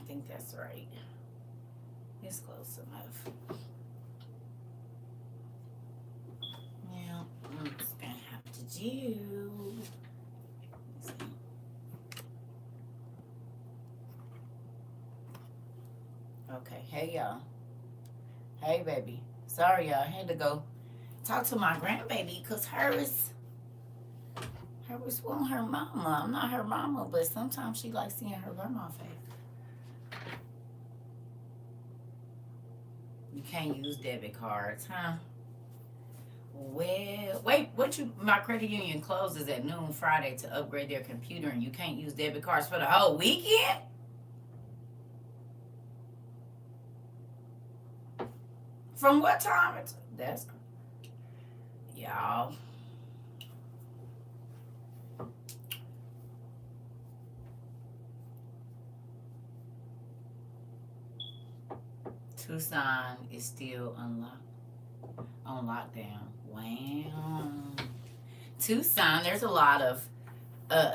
think that's right. It's close enough. Yeah, I'm just gonna have to do. Okay, hey y'all. Hey baby. Sorry y'all, I had to go talk to my grandbaby because her was want her mama. I'm not her mama, but sometimes she likes seeing her grandma face. You can't use debit cards, huh? Well, wait, what you, my credit union closes at noon Friday to upgrade their computer and you can't use debit cards for the whole weekend? From what time? That's, y'all. Tucson is still unlocked on lockdown. Wow. Tucson, there's a lot of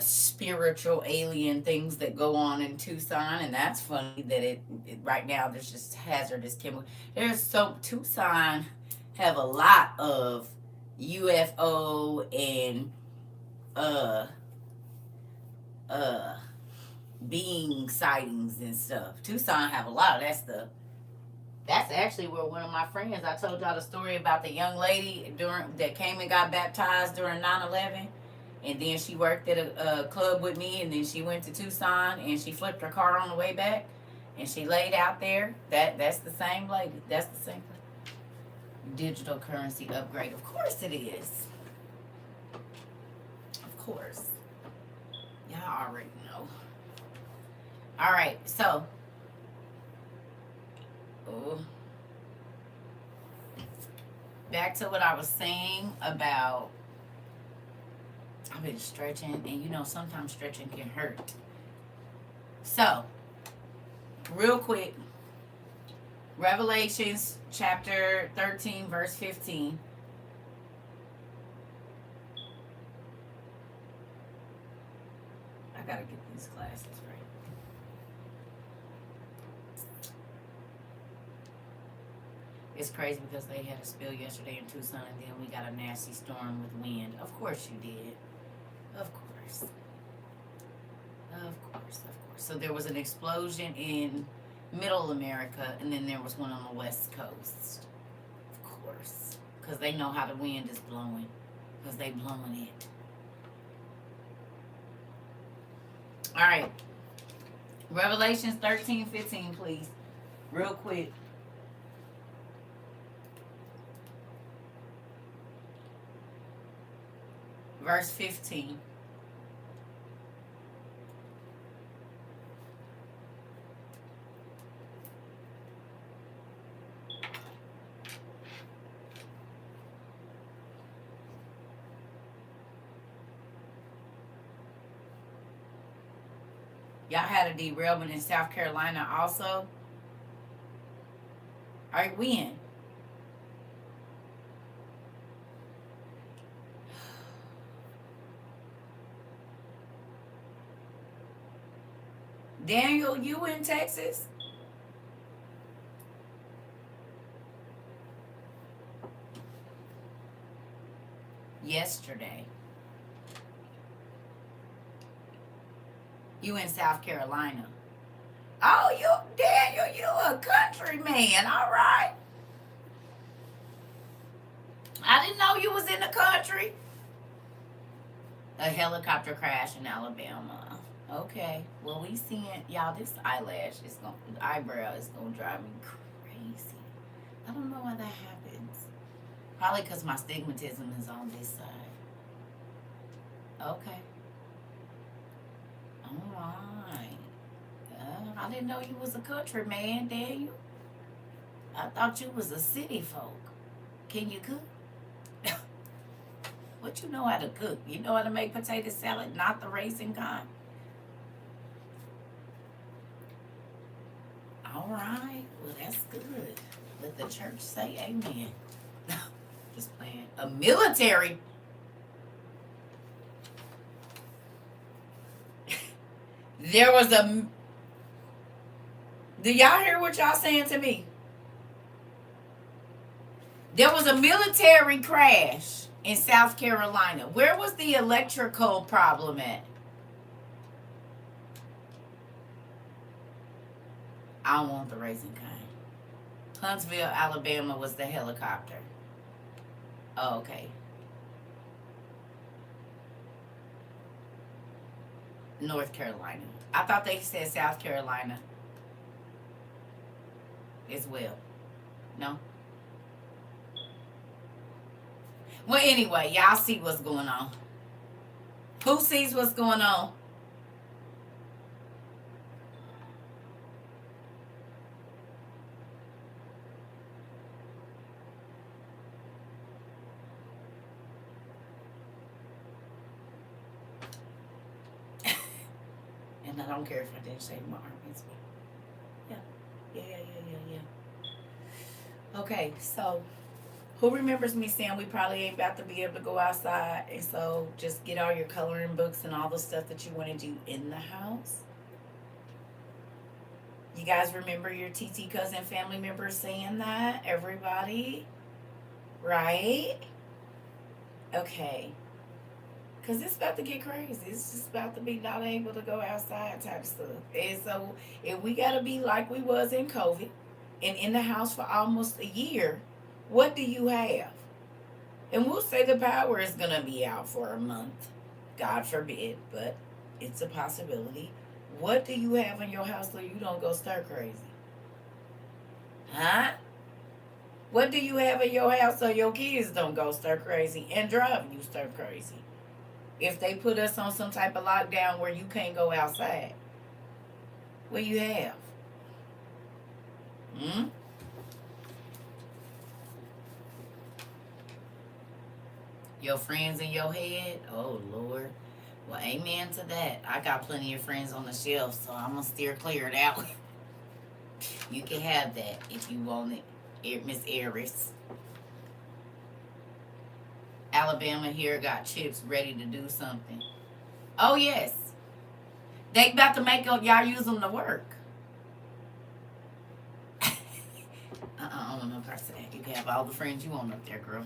spiritual alien things that go on in Tucson, and that's funny that it right now there's just hazardous chemical. There's so Tucson have a lot of UFO and uh uh being sightings and stuff. Tucson have a lot of that stuff. That's actually where one of my friends, I told y'all the story about the young lady during that came and got baptized during 9/11, and then she worked at a club with me, and then she went to Tucson and she flipped her car on the way back, and she laid out there. That's the same lady. That's the same digital currency upgrade. Of course it is. Of course. Y'all already know. All right, so. Oh, back to what I was saying about I've been stretching, and sometimes stretching can hurt. So, real quick, Revelations chapter 13, verse 15. I gotta get these glasses right. It's crazy because they had a spill yesterday in Tucson, and then we got a nasty storm with wind. Of course you did. Of course. Of course. So there was an explosion in Middle America, and then there was one on the West Coast. Of course. Because they know how the wind is blowing. Because they blowing it. All right. Revelations 13:15, please. Real quick. Verse 15. Y'all had a derailment in South Carolina also. All right, when? Daniel, you in Texas? Yesterday. You in South Carolina. Oh, Daniel, you a country man. All right. I didn't know you was in the country. A helicopter crash in Alabama. Okay. Well, we seeing y'all. This eyebrow is gonna drive me crazy. I don't know why that happens. Probably because my stigmatism is on this side. Okay. All right. I didn't know you was a country man, Daniel. I thought you was a city folk. Can you cook? What you know how to cook? You know how to make potato salad, not the racing kind? All right. Well, that's good. Let the church say amen. Just playing. A military. There was a Do y'all hear what y'all saying to me? There was a military crash in South Carolina. Where was the electrical problem at? I don't want the Raising Cane. Huntsville, Alabama was the helicopter. Oh, okay. North Carolina. I thought they said South Carolina as well. No? Well, anyway, y'all see what's going on. Who sees what's going on? And I don't care if I didn't shave my armpits. Yeah. Okay, so who remembers me saying we probably ain't about to be able to go outside, and so just get all your coloring books and all the stuff that you want to do in the house? You guys remember your TT cousin family members saying that? Everybody? Right? Okay. Because it's about to get crazy. It's just about to be not able to go outside type stuff. And so if we got to be like we was in COVID and in the house for almost a year, what do you have? And we'll say the power is going to be out for a month. God forbid, but it's a possibility. What do you have in your house so you don't go stir crazy? Huh? What do you have in your house so your kids don't go stir crazy and drive you stir crazy? If they put us on some type of lockdown where you can't go outside, what you have? Your friends in your head? Oh, Lord. Well, amen to that. I got plenty of friends on the shelf, so I'm going to steer clear of that one. You can have that if you want it, Miss Aries. Alabama here got chips ready to do something. Oh, yes. They about to make y'all use them to work. I don't know if I said you can have all the friends you want up there, girl.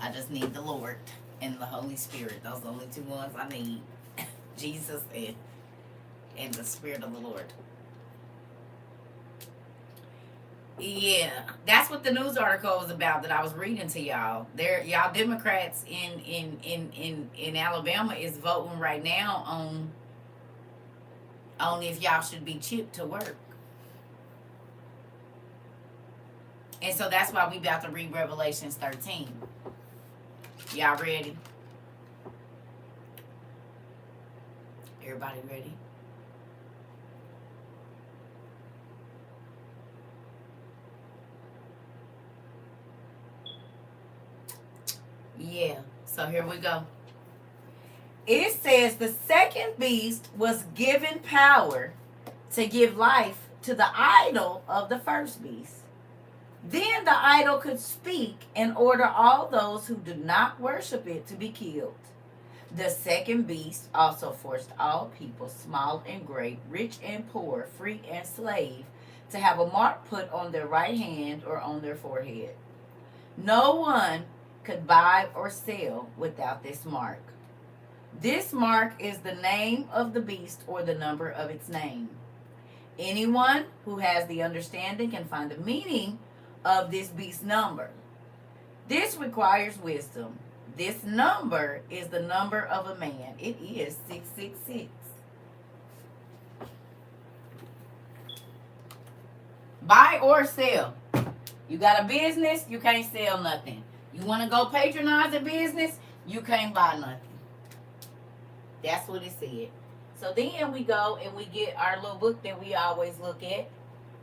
I just need the Lord and the Holy Spirit. Those are the only two ones I need. Jesus and the Spirit of the Lord. Yeah, that's what the news article was about that I was reading to y'all. Y'all Democrats in Alabama is voting right now on if y'all should be chipped to work. And so that's why we about to read Revelations 13. Y'all ready? Everybody ready? Yeah, so here we go. It says the second beast was given power to give life to the idol of the first beast. Then the idol could speak and order all those who do not worship it to be killed. The second beast also forced all people, small and great, rich and poor, free and slave, to have a mark put on their right hand or on their forehead. No one could buy or sell without this mark. This mark is the name of the beast or the number of its name. Anyone who has the understanding can find the meaning of this beast number. This requires wisdom. This number is the number of a man. It is 666. Buy or sell. You got a business, you can't sell nothing. You want to go patronize a business, you can't buy nothing. That's what it said. So then we go and we get our little book that we always look at.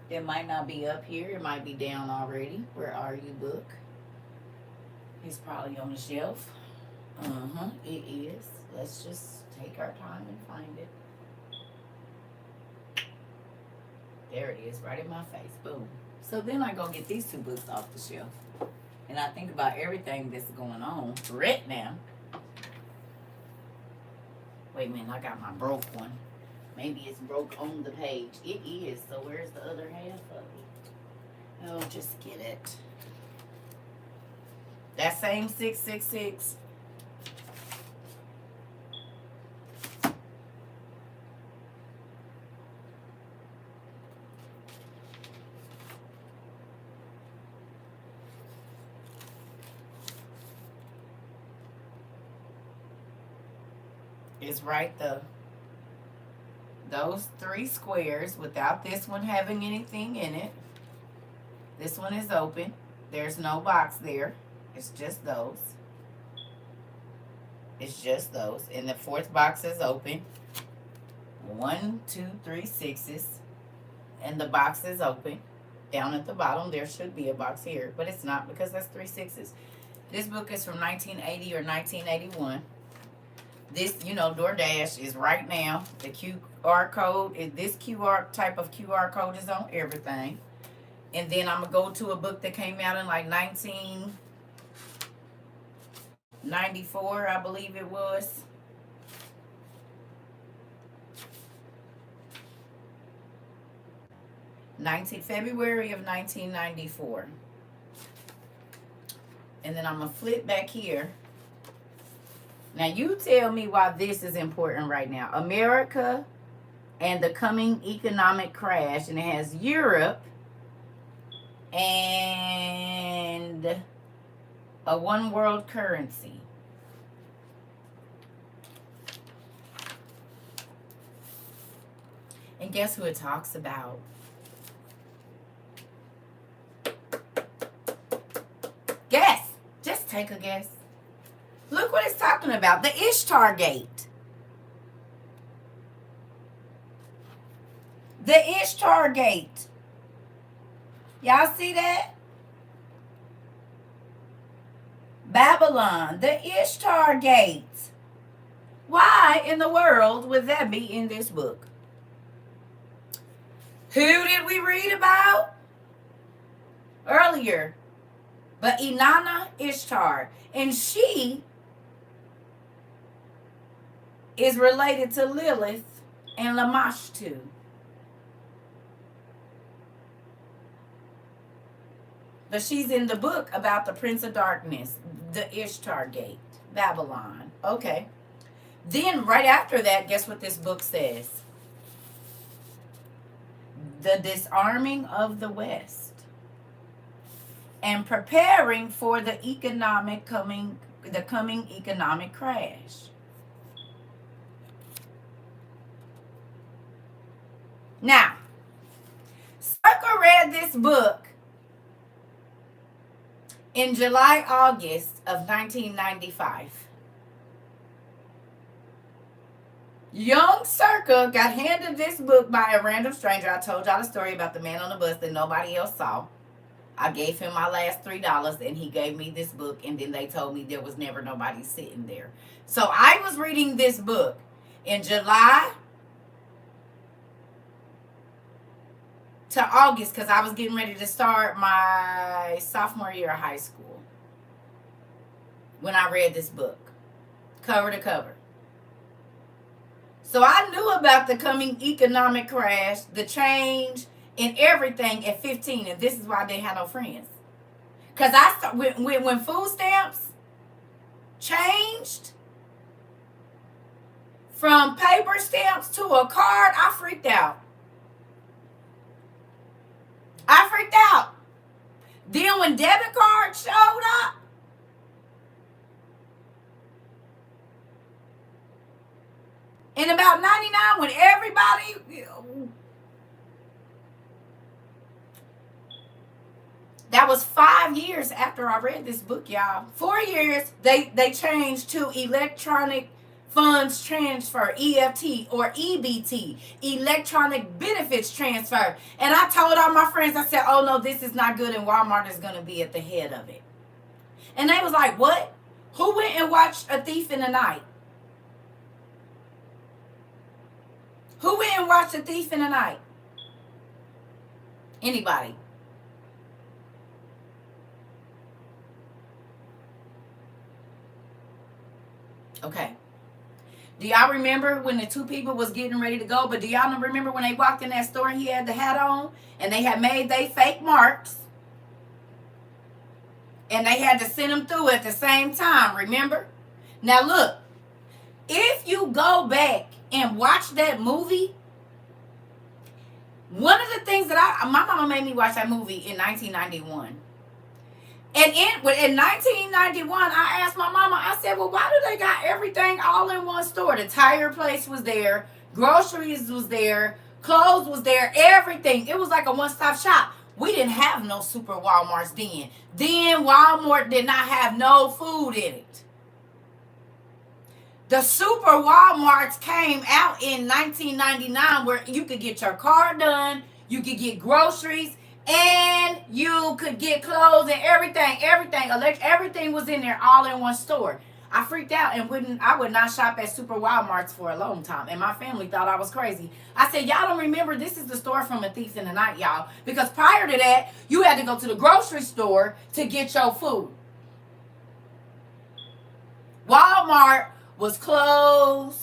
It might not be up here. It might be down already. Where are you, book? It's probably on the shelf. It is. Let's just take our time and find it. There it is, right in my face. Boom. So then I go get these two books off the shelf. And I think about everything that's going on right now. Wait a minute, I got my broke one. Maybe it's broke on the page. It is. So where's the other half of it? Oh, just get it. That same 666. Is right there. Those three squares without this one having anything in it. This one is open. There's no box there. It's just those. It's just those. And the fourth box is open. 1, 2, 3 sixes. And the box is open. Down at the bottom, there should be a box here, but it's not because that's 3 sixes. This book is from 1980 or 1981. This, DoorDash is right now. The QR code is this type of QR code is on everything. And then I'm going to go to a book that came out in like 1994, I believe it was. February of 1994. And then I'm going to flip back here. Now, you tell me why this is important right now. America and the Coming Economic Crash. And it has Europe and a one world currency. And guess who it talks about? Guess. Just take a guess. Look what it's talking about. The Ishtar Gate. The Ishtar Gate. Y'all see that? Babylon. The Ishtar Gate. Why in the world would that be in this book? Who did we read about earlier? But Inanna Ishtar. And she is related to Lilith and Lamashtu. But she's in the book about the Prince of Darkness, the Ishtar Gate, Babylon. Okay. Then right after that, guess what this book says? The disarming of the West and preparing for the coming economic crash. Now, Circa read this book in July, August of 1995. Young Circa got handed this book by a random stranger. I told y'all the story about the man on the bus that nobody else saw. I gave him my last $3 and he gave me this book, and then they told me there was never nobody sitting there. So I was reading this book in July to August because I was getting ready to start my sophomore year of high school when I read this book, cover to cover. So I knew about the coming economic crash, the change, and everything at 15, and this is why I didn't have no friends. Because when food stamps changed from paper stamps to a card, I freaked out. Then when debit cards showed up, in about 99, when everybody, that was 5 years after I read this book, y'all. 4 years, they changed to electronic funds transfer, EFT or EBT, electronic benefits transfer. And I told all my friends, I said, oh no, this is not good, and Walmart is going to be at the head of it. And they was like, what? Who went and watched A Thief in the Night? Who went and watched A Thief in the Night? Anybody? Okay. Do y'all remember when the two people was getting ready to go? But do y'all remember when they walked in that store and he had the hat on and they had made they fake marks and they had to send them through at the same time? Remember? Now look, if you go back and watch that movie, one of the things that my mama made me watch that movie in 1991. And in 1991, I asked my mama, I said, well, why do they got everything all in one store? The tire place was there, groceries was there, clothes was there, everything. It was like a one-stop shop. We didn't have no super Walmarts then. Then Walmart did not have no food in it. The super Walmarts came out in 1999 where you could get your car done, you could get groceries, and you could get clothes and everything was in there all in one store. I freaked out and I would not shop at super Walmarts for a long time. And my family thought I was crazy. I said, y'all don't remember, this is the store from A Thief in the Night, y'all. Because prior to that, you had to go to the grocery store to get your food. Walmart was closed.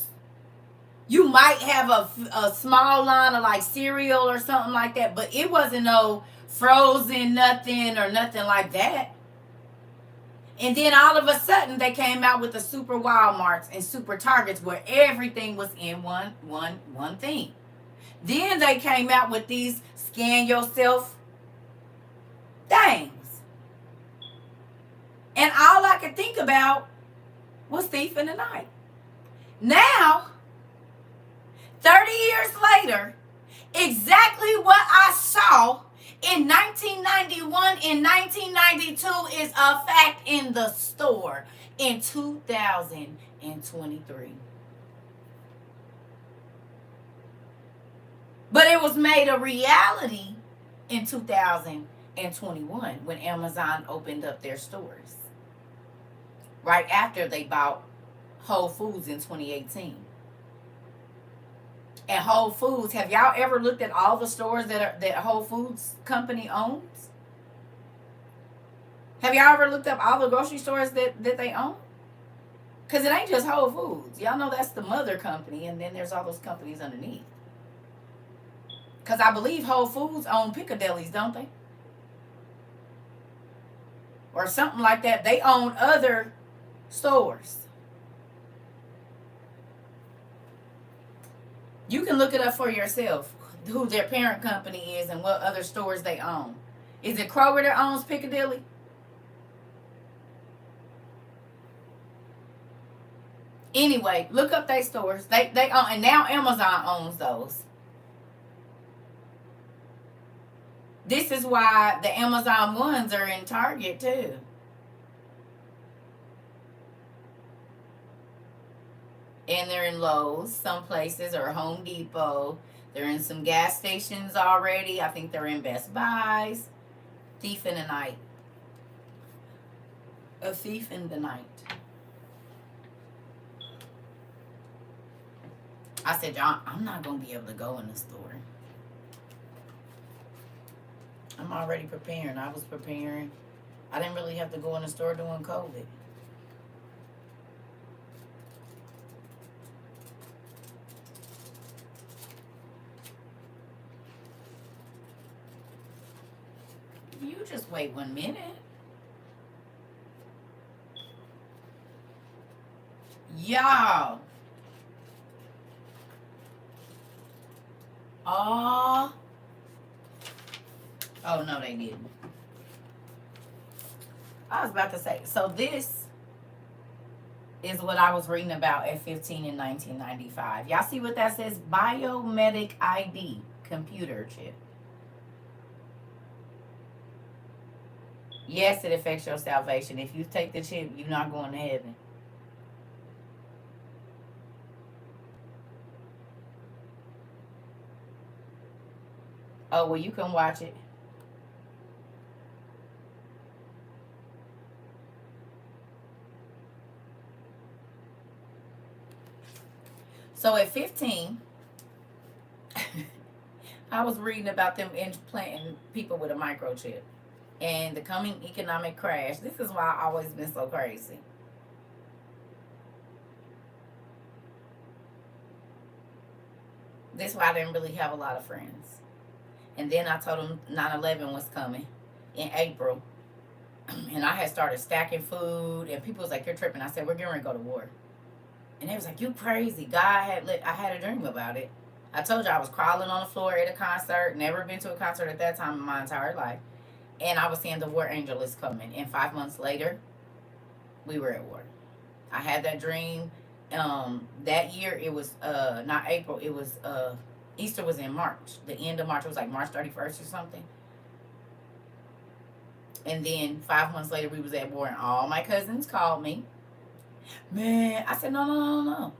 You might have a small line of like cereal or something like that, but it wasn't no frozen nothing or nothing like that. And then all of a sudden they came out with the super Walmarts and super Targets where everything was in one thing. Then they came out with these scan yourself things. And all I could think about was Thief in the Night. Now, 30 years later, exactly what I saw in 1991 and 1992 is a fact in the store in 2023. But it was made a reality in 2021 when Amazon opened up their stores. Right after they bought Whole Foods in 2018. And Whole Foods, have y'all ever looked at all the stores that Whole Foods company owns? Have y'all ever looked up all the grocery stores that they own? Because it ain't just Whole Foods. Y'all know that's the mother company, and then there's all those companies underneath. Because I believe Whole Foods own Piccadilly's, don't they? Or something like that. They own other stores. You can look it up for yourself, who their parent company is and what other stores they own. Is it Kroger that owns Piccadilly? Anyway, look up their stores. They own, and now Amazon owns those. This is why the Amazon ones are in Target too. And they're in Lowe's, some places, or Home Depot. They're in some gas stations already. I think they're in Best Buys. Thief in the Night. A Thief in the Night. I said, John, I'm not going to be able to go in the store. I'm already preparing. I was preparing. I didn't really have to go in the store during COVID. You just wait 1 minute. Y'all. Oh no, they didn't. I was about to say, so this is what I was reading about at 15 in 1995. Y'all see what that says? Biometric ID computer chip. Yes, it affects your salvation. If you take the chip, you're not going to heaven. Oh, well, you can watch it. So at 15, I was reading about them implanting people with a microchip and the coming economic crash. This is why I've always been so crazy. This is why I didn't really have a lot of friends. And then I told them 9/11 was coming in April. And I had started stacking food, and people was like, "You're tripping." I said, "We're getting ready to go to war." And they was like, "You crazy." I had a dream about it. I told you I was crawling on the floor at a concert. Never been to a concert at that time in my entire life. And I was saying the war angel is coming. And 5 months later, we were at war. I had that dream. That year it was not April. It was Easter was in March. The end of March. It was like March 31st or something. And then 5 months later, we was at war, and all my cousins called me. Man, I said, no, no, no, no.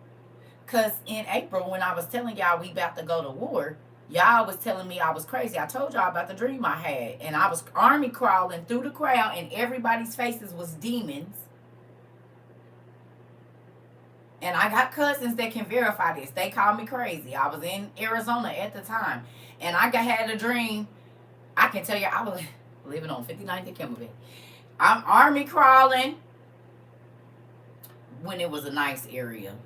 Because in April, when I was telling y'all we about to go to war, y'all was telling me I was crazy. I told y'all about the dream I had. And I was army crawling through the crowd, and everybody's faces was demons. And I got cousins that can verify this. They called me crazy. I was in Arizona at the time. And had a dream. I can tell you, I was living on 59th and Kimberly. I'm army crawling when it was a nice area,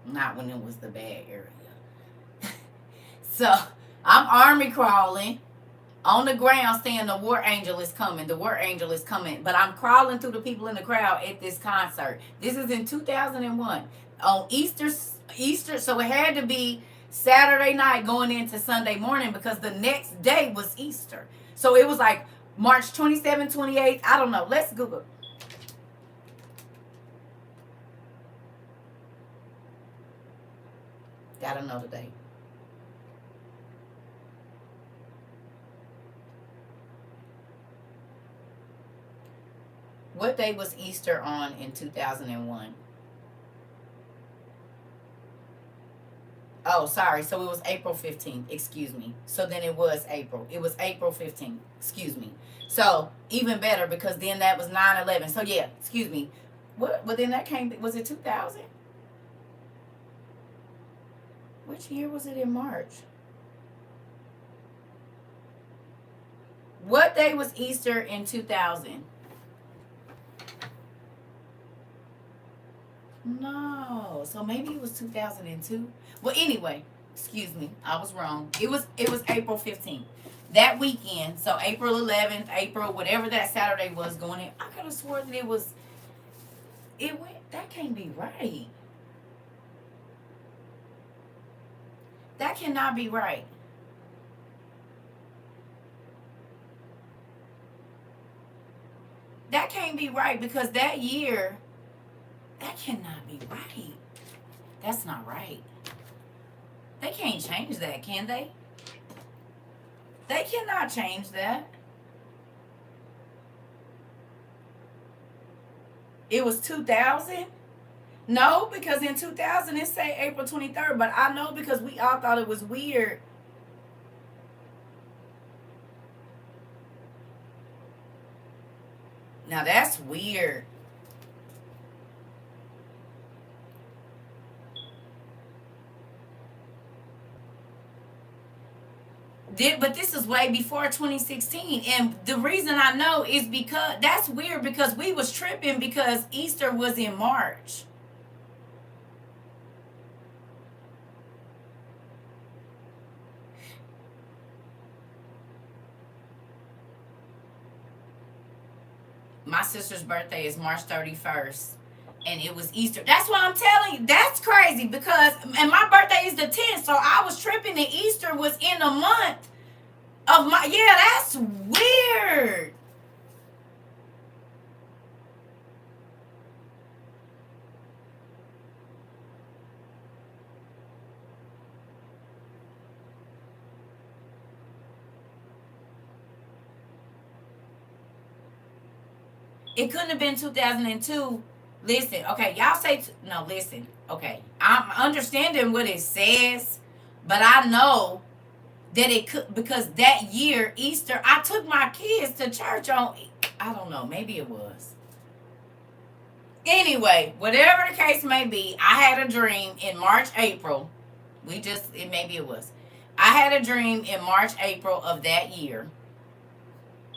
not when it was the bad area. So I'm army crawling on the ground saying the war angel is coming, the war angel is coming. But I'm crawling through the people in the crowd at this concert. This is in 2001 on Easter, so it had to be Saturday night going into Sunday morning because the next day was Easter. So it was like March 27th, 28th. I don't know. Let's Google. Gotta know the date. What day was Easter on in 2001? Oh, sorry. So it was April 15th. Excuse me. So then it was April. It was April 15th. Excuse me. So even better because then that was 9/11. So yeah, excuse me. What? Well, then that came. Was it 2000? Which year was it in March? What day was Easter in 2000? No. So maybe it was 2002. Well, anyway, excuse me. I was wrong. It was April 15th. That weekend. So April 11th, April, whatever that Saturday was going in. I could have swore that it went, that can't be right. That cannot be right. That can't be right because that year, that cannot be right. That's not right. They can't change that, can they? They cannot change that. It was 2000? No, because in 2000 it say April 23rd, but I know because we all thought it was weird. Now that's weird. But this is way before 2016, and the reason I know is because that's weird because we was tripping because Easter was in March. My sister's birthday is March 31st. And it was Easter. That's why I'm telling you. That's crazy because, and my birthday is the 10th. So I was tripping that Easter was in a month of my, yeah, that's weird. It couldn't have been 2002. Listen, okay, y'all say, no, listen, okay. I'm understanding what it says, but I know that it could, because that year, Easter, I took my kids to church on, I don't know, maybe it was. Anyway, whatever the case may be, I had a dream in March, April. Maybe it was. I had a dream in March, April of that year.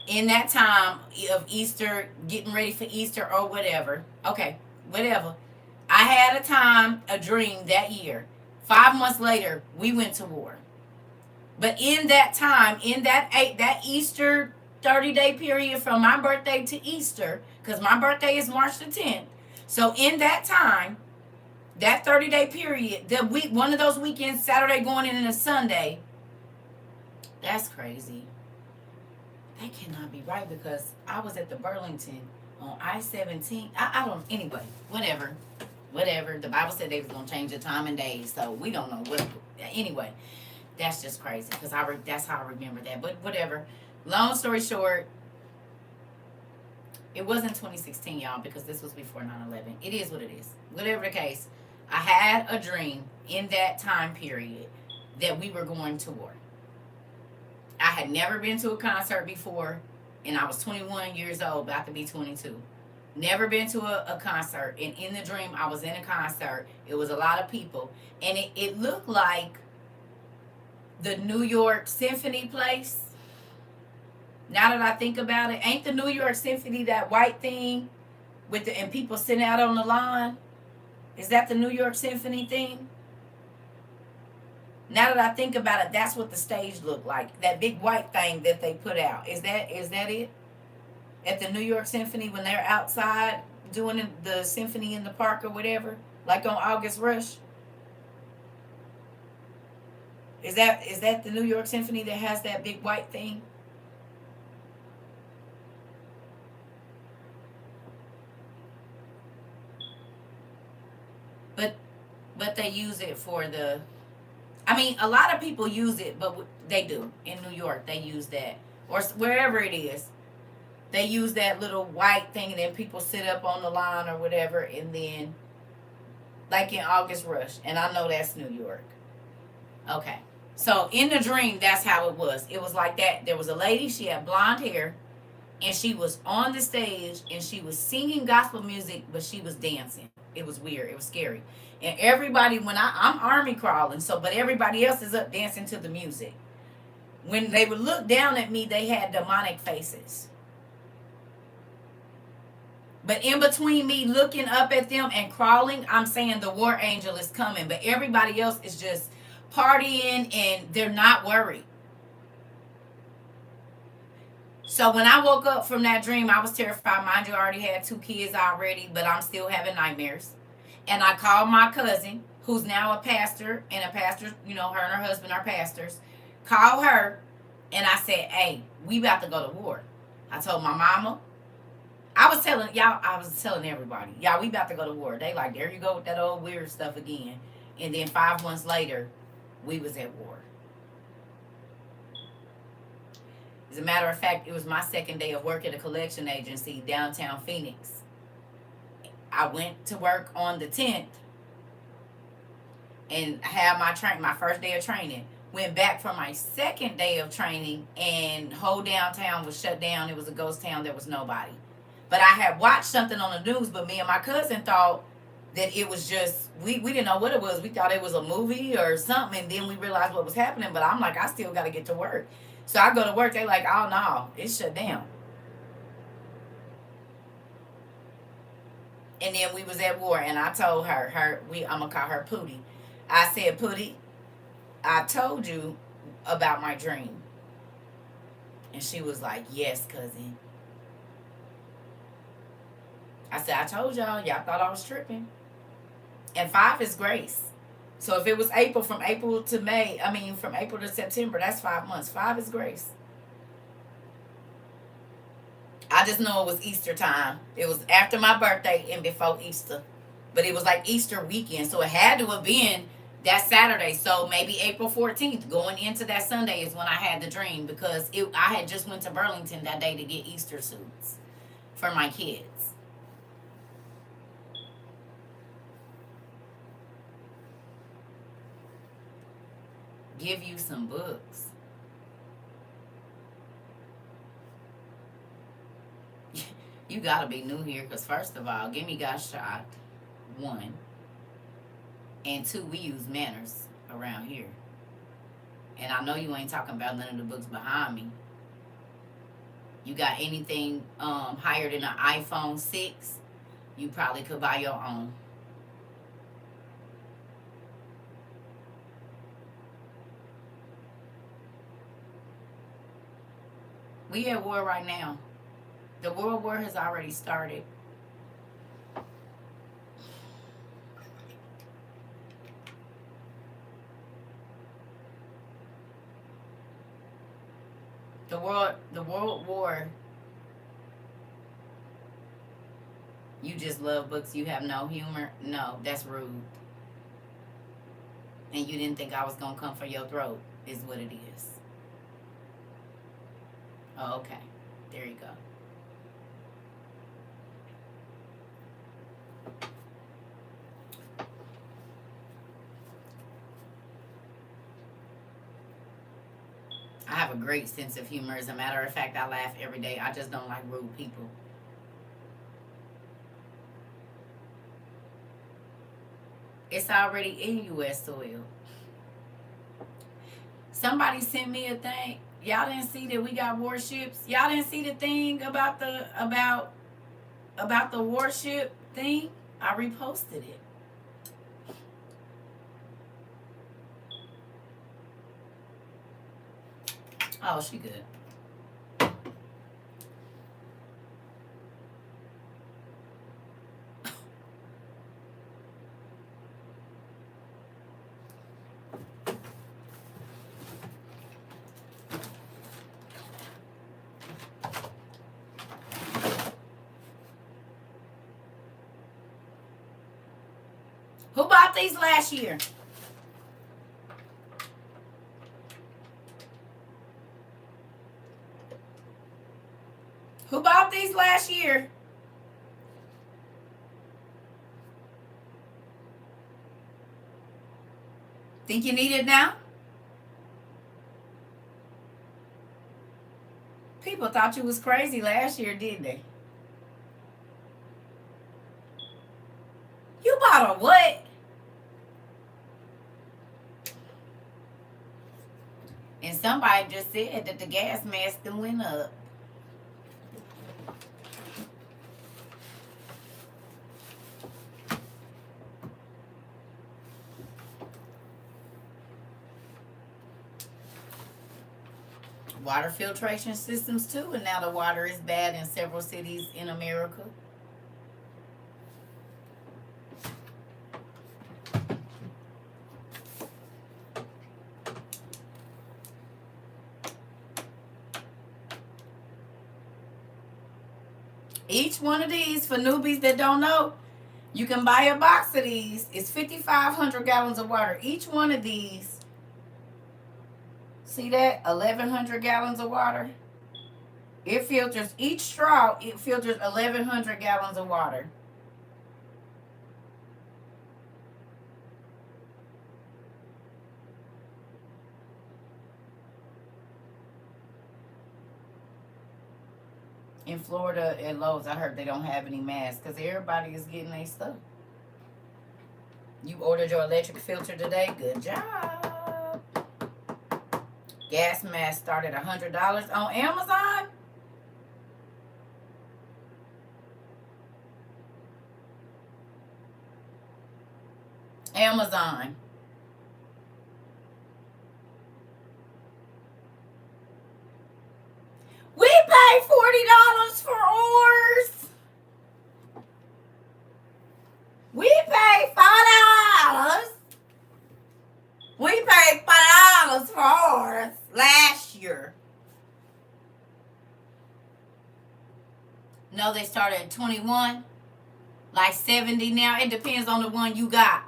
In that time of Easter, getting ready for Easter or whatever. Okay, whatever. I had a dream that year. 5 months later, we went to war. But in that time, in that Easter 30-day period from my birthday to Easter, because my birthday is March the 10th. So in that time, that 30-day period, the week, one of those weekends, Saturday going into Sunday, that's crazy. That cannot be right because I was at the Burlington on I-17. I don't, anyway, whatever. Whatever. The Bible said they was going to change the time and days, so we don't know what. Anyway, that's just crazy because that's how I remember that. But whatever. Long story short, it wasn't 2016, y'all, because this was before 9/11. It is what it is. Whatever the case, I had a dream in that time period that we were going to war. I had never been to a concert before, and I was 21 years old, about to be 22. Never been to a concert, and in the dream, I was in a concert. It was a lot of people, and it looked like the New York Symphony place. Now that I think about it, ain't the New York Symphony that white thing with the and people sitting out on the lawn? Is that the New York Symphony thing? Now that I think about it, that's what the stage looked like. That big white thing that they put out. Is that it? At the New York Symphony when they're outside doing the symphony in the park or whatever, like on August Rush? Is that the New York Symphony that has that big white thing? But they use it for the. I mean, a lot of people use it, but they do in New York. They use that, or wherever it is. They use that little white thing, and then people sit up on the line or whatever, and then, like in August Rush, and I know that's New York. Okay, so in the dream, that's how it was. It was like that. There was a lady. She had blonde hair, and she was on the stage, and she was singing gospel music, but she was dancing. It was weird. It was scary. And everybody, when I'm army crawling, so but everybody else is up dancing to the music. When they would look down at me, they had demonic faces. But in between me looking up at them and crawling, I'm saying the war angel is coming. But everybody else is just partying and they're not worried. So when I woke up from that dream, I was terrified. Mind you, I already had 2 kids already, but I'm still having nightmares. And I called my cousin, who's now a pastor, and a pastor, you know, her and her husband are pastors. Called her, and I said, hey, we about to go to war. I told my mama. I was telling everybody, y'all, we about to go to war. They like, there you go with that old weird stuff again. And then 5 months later, we was at war. As a matter of fact, it was my second day of work at a collection agency downtown Phoenix. I went to work on the 10th and had my first day of training. Went back for my second day of training, and whole downtown was shut down. It was a ghost town. There was nobody. But I had watched something on the news, but me and my cousin thought that it was just, we didn't know what it was. We thought it was a movie or something, and then we realized what was happening. But I'm like, I still got to get to work. So I go to work. They like, oh, no, it's shut down. And then we was at war, and I told her, I'm going to call her Pootie. I said, Pootie, I told you about my dream. And she was like, yes, cousin. I said, I told y'all thought I was tripping. And 5 is grace. So if it was April, from April to September, that's 5 months. 5 is grace. I just know it was Easter time. It was after my birthday and before Easter. But it was like Easter weekend. So it had to have been that Saturday. So maybe April 14th, going into that Sunday is when I had the dream. Because I had just went to Burlington that day to get Easter suits for my kids. Give you some books. You gotta be new here, because first of all, Gimme got shot. 1. And 2, we use manners around here. And I know you ain't talking about none of the books behind me. You got anything higher than an iPhone 6, you probably could buy your own. We at war right now. The world war has already started. The world war. You just love books. You have no humor. No, that's rude. And you didn't think I was gonna come for your throat. Is what it is. Oh, okay. There you go. I have a great sense of humor. As a matter of fact, I laugh every day. I just don't like rude people. It's already in U.S. soil. Somebody sent me a thing. Y'all didn't see that we got warships. Y'all didn't see the thing about the warship thing. I reposted it. Oh, she good. Who bought these last year? Who bought these last year? Think you need it now? People thought you was crazy last year, didn't they? You bought a what? And somebody just said that the gas mask went up. Water filtration systems too, and now the water is bad in several cities in America. Each one of these, for newbies that don't know, you can buy a box of these. It's 5,500 gallons of water. Each one of these, see that? 1,100 gallons of water. It filters, each straw, it filters 1,100 gallons of water. In Florida at Lowe's, I heard they don't have any masks because everybody is getting their stuff. You ordered your electric filter today? Good job. Gas mask started $100 on Amazon. Amazon. We pay $40 for ours. We pay $5. We paid $5 for ours last year. No, they started at 21, like 70 now. It depends on the one you got.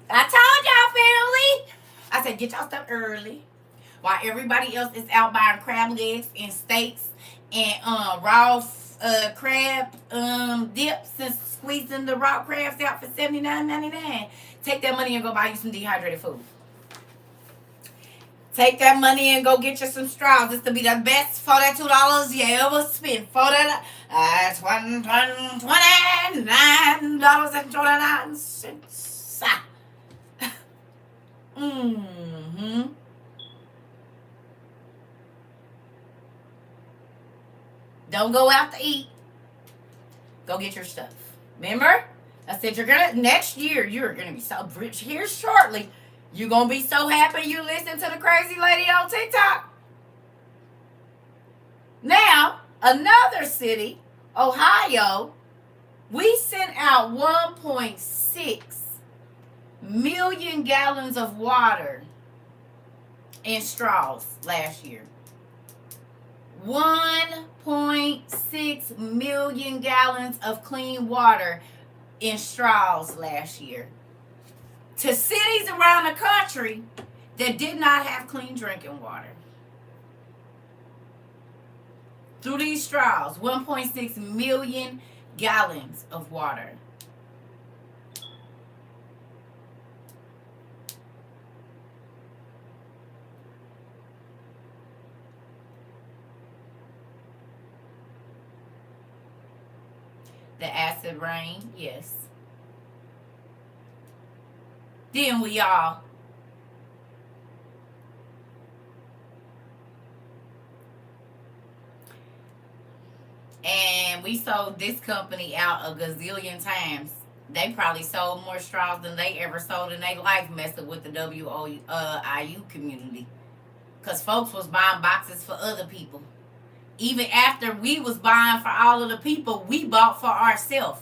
I told y'all, family. I said, get y'all stuff early. While everybody else is out buying crab legs and steaks and raw crab dips and squeezing the raw crabs out for $79.99. Take that money and go buy you some dehydrated food. Take that money and go get you some straws. This to be the best for that $2 you ever spent. For that, that's $129.29. Mm-hmm. Don't go out to eat. Go get your stuff. Remember? I said, next year, you're gonna be so rich here shortly. You're gonna be so happy you listen to the crazy lady on TikTok. Now, another city, Ohio, we sent out 1.6 million gallons of water in straws last year. 1.6 million gallons of clean water in straws last year to cities around the country that did not have clean drinking water. Through these straws, 1.6 million gallons of water. The acid rain, yes. Then we all and we sold this company out a gazillion times. They probably sold more straws than they ever sold in their life messing with the WIU community. Because folks was buying boxes for other people. Even after we was buying for all of the people, we bought for ourselves.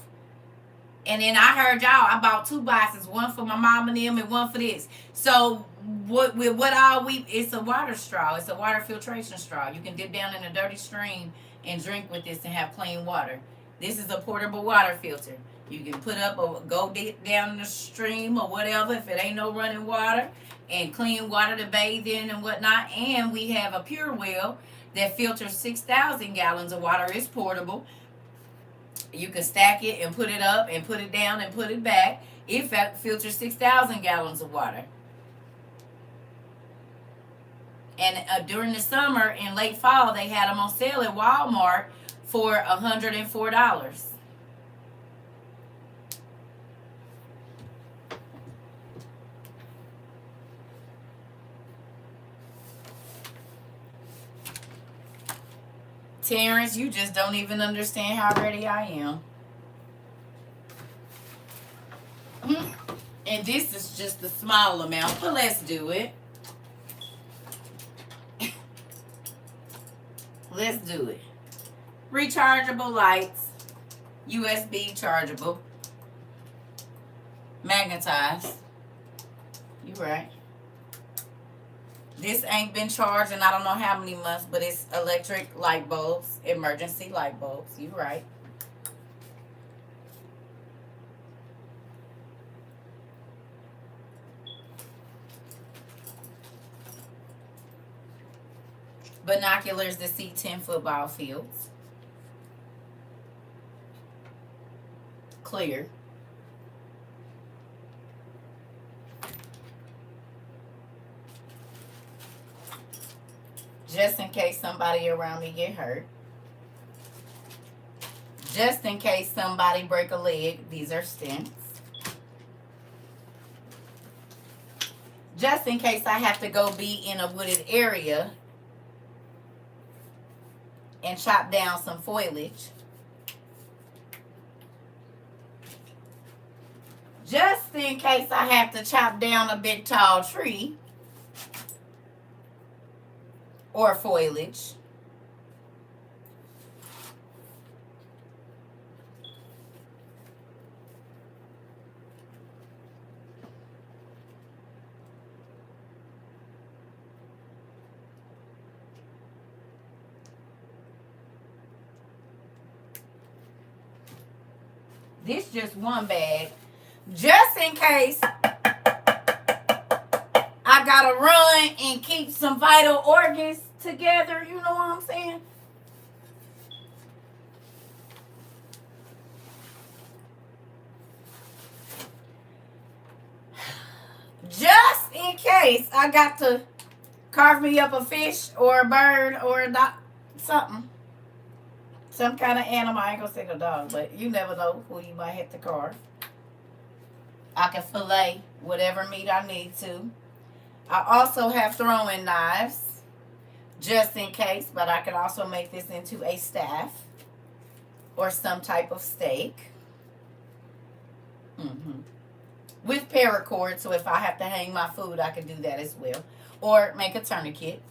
And then I heard y'all, I bought 2 boxes, one for my mom and them and one for this. So it's a water straw. It's a water filtration straw. You can dip down in a dirty stream and drink with this and have clean water. This is a portable water filter. You can put up or go dip down in the stream or whatever if it ain't no running water, and clean water to bathe in and whatnot. And we have a PureWell that filters 6,000 gallons of water. It's portable. You can stack it and put it up and put it down and put it back. It filters 6,000 gallons of water. And during the summer and late fall, they had them on sale at Walmart for $104. Terrence, you just don't even understand how ready I am. And this is just the small amount, but let's do it. Let's do it. Rechargeable lights, USB chargeable, magnetized. You right. This ain't been charged in I don't know how many months, but it's electric light bulbs, emergency light bulbs. You right. Binoculars to see 10 football fields. Clear. Just in case somebody around me get hurt. Just in case somebody break a leg. These are stents. Just in case I have to go be in a wooded area and chop down some foliage. Just in case I have to chop down a big tall tree or foliage. This just one bag. Just in case I gotta run and keep some vital organs together, you know what I'm saying? Just in case I got to carve me up a fish or a bird or something. Some kind of animal. I ain't gonna say no dog, but you never know who you might have to carve. I can fillet whatever meat I need to. I also have throwing knives, just in case, but I can also make this into a staff or some type of steak. Mm-hmm. With paracord, so if I have to hang my food, I can do that as well. Or make a tourniquet.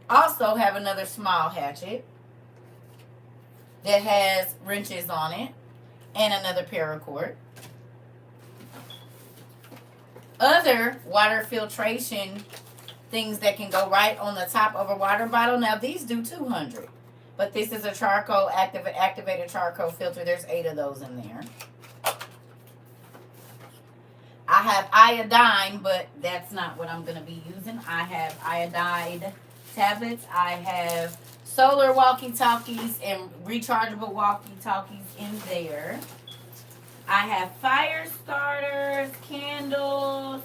Also have another small hatchet that has wrenches on it and another paracord. Other water filtration things that can go right on the top of a water bottle. Now these do 200, but this is a charcoal activated charcoal filter. There's 8 of those in there. I have iodine, but that's not what I'm going to be using. I have iodide tablets. I have solar walkie-talkies and rechargeable walkie-talkies in there. I have fire starters, candles,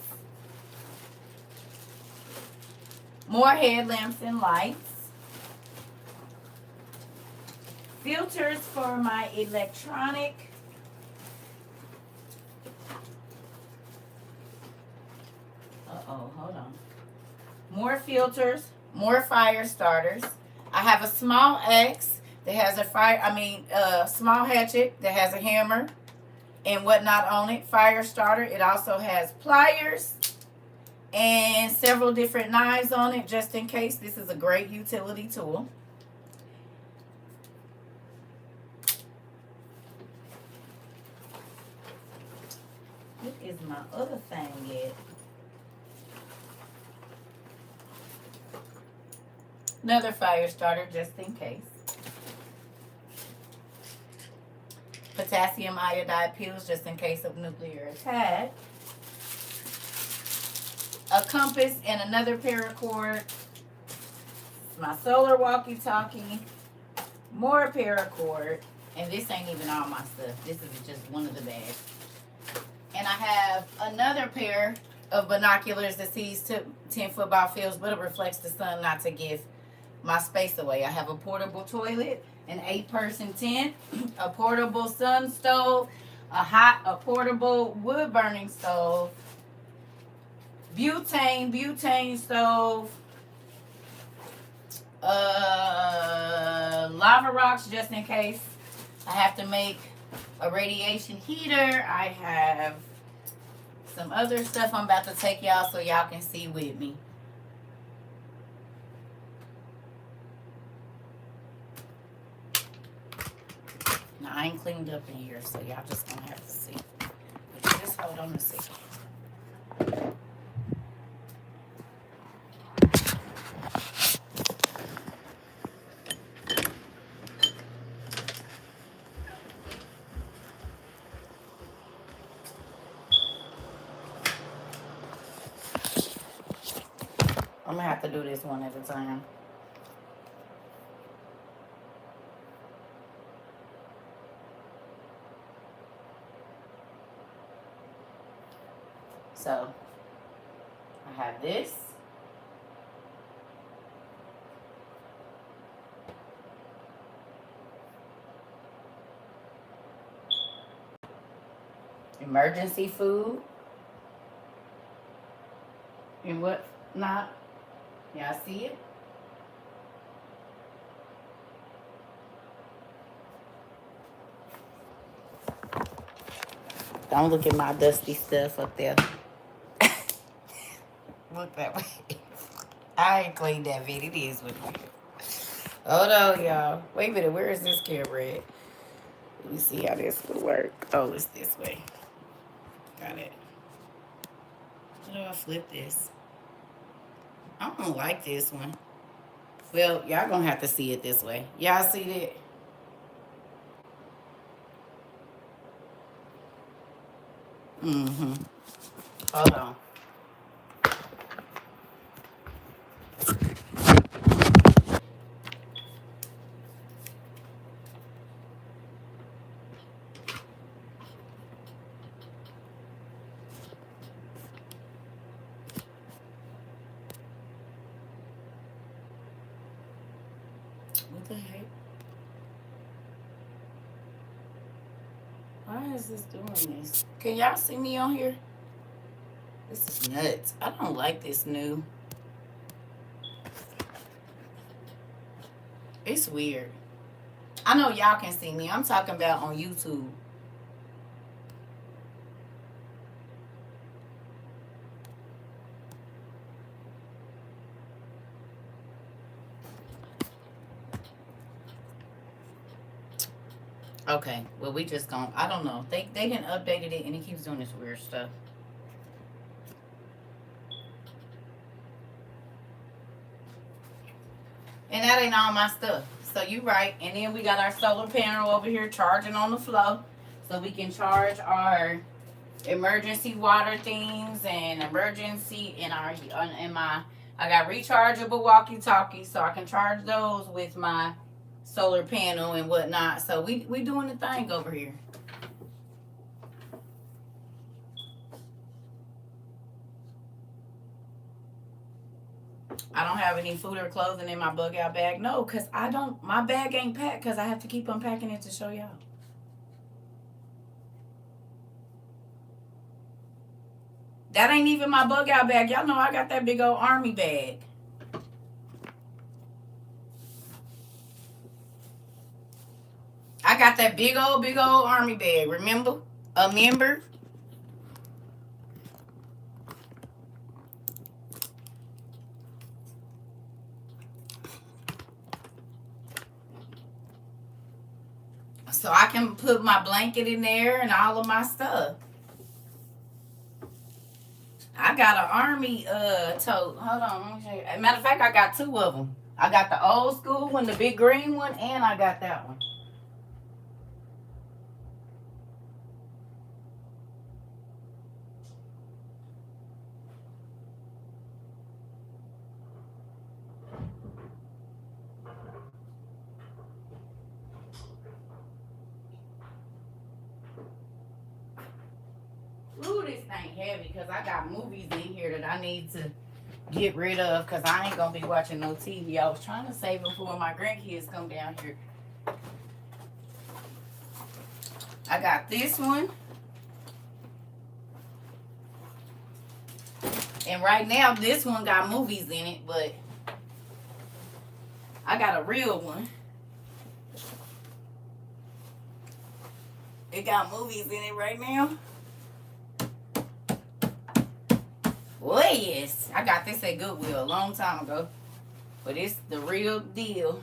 more headlamps and lights, filters for my electronic, hold on, more filters, more fire starters. I have a small axe that has a small hatchet that has a hammer and whatnot on it, fire starter. It also has pliers and several different knives on it, just in case. This is a great utility tool. What is my other thing yet? Another fire starter, just in case. Potassium iodide pills, just in case of nuclear attack. A compass and another paracord. My solar walkie-talkie. More paracord. And this ain't even all my stuff. This is just one of the bags. And I have another pair of binoculars that sees 10 football fields, but it reflects the sun, not to give my space away. I have a portable toilet, an 8-person tent, a portable sun stove, a portable wood burning stove, butane stove, lava rocks just in case I have to make a radiation heater. I have some other stuff I'm about to take y'all so y'all can see with me. Now, I ain't cleaned up in here, so y'all just gonna have to see. But just hold on a second. I'm gonna have to do this one at a time. So, I have this. Emergency food. And what not? Y'all see it? Don't look at my dusty stuff up there. Look that way. I ain't cleaned that vid. It is what it is. Hold on, y'all. Wait a minute. Where is this camera at? Let me see how this would work. Oh, it's this way. Got it. How do I flip this? I don't like this one. Well, y'all gonna have to see it this way. Y'all see that? Mm-hmm. Hold on. What the heck? Why is this doing this? Can y'all see me on here? This is nuts. I don't like this new. It's weird. I know y'all can see me. I'm talking about on YouTube. Okay, well we just gonna, I don't know. They didn't updated it and it keeps doing this weird stuff. And that ain't all my stuff. So you right. And then we got our solar panel over here charging on the floor. So we can charge our emergency water things and emergency in our in my I got rechargeable walkie talkies so I can charge those with my solar panel and whatnot. So we doing the thing over here. I don't have any food or clothing in my bug out bag. No, because I don't, my bag ain't packed because I have to keep unpacking it to show y'all. That ain't even my bug out bag. Y'all know I got that big old army bag. I got that big old army bag. Remember? A member? So I can put my blanket in there and all of my stuff. I got an army tote. Hold on, let me show you. As a matter of fact, I got two of them. I got the old school one, the big green one, and I got that one. Ooh, this thing heavy because I got movies in here that I need to get rid of because I ain't gonna be watching no TV. I was trying to save them for when my grandkids come down here. I got this one. And right now, this one got movies in it, but I got a real one. It got movies in it right now. Well, yes. I got this at Goodwill a long time ago. But it's the real deal.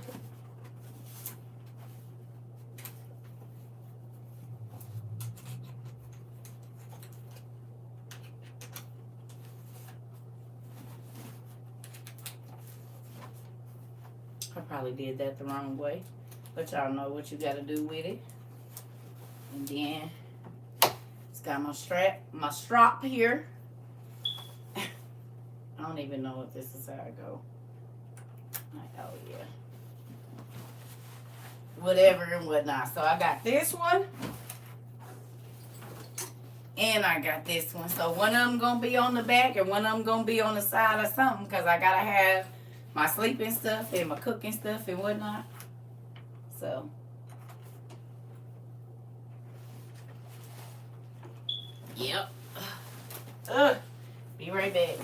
I probably did that the wrong way. But y'all know what you gotta do with it. And then it's got my strap here. I don't even know if this is how I go. Oh yeah. Whatever and whatnot. So I got this one. And I got this one. So one of them gonna be on the back and one of them gonna be on the side or something. Because I gotta have my sleeping stuff and my cooking stuff and whatnot. So. Yep. Be right back.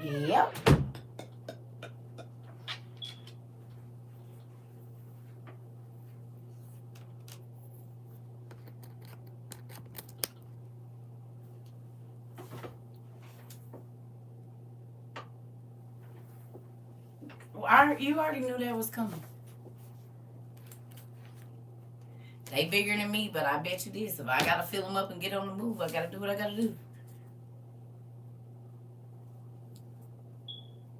Yep. You already knew that was coming. They bigger than me, but I bet you this. If I gotta fill them up and get on the move, I gotta do what I gotta do.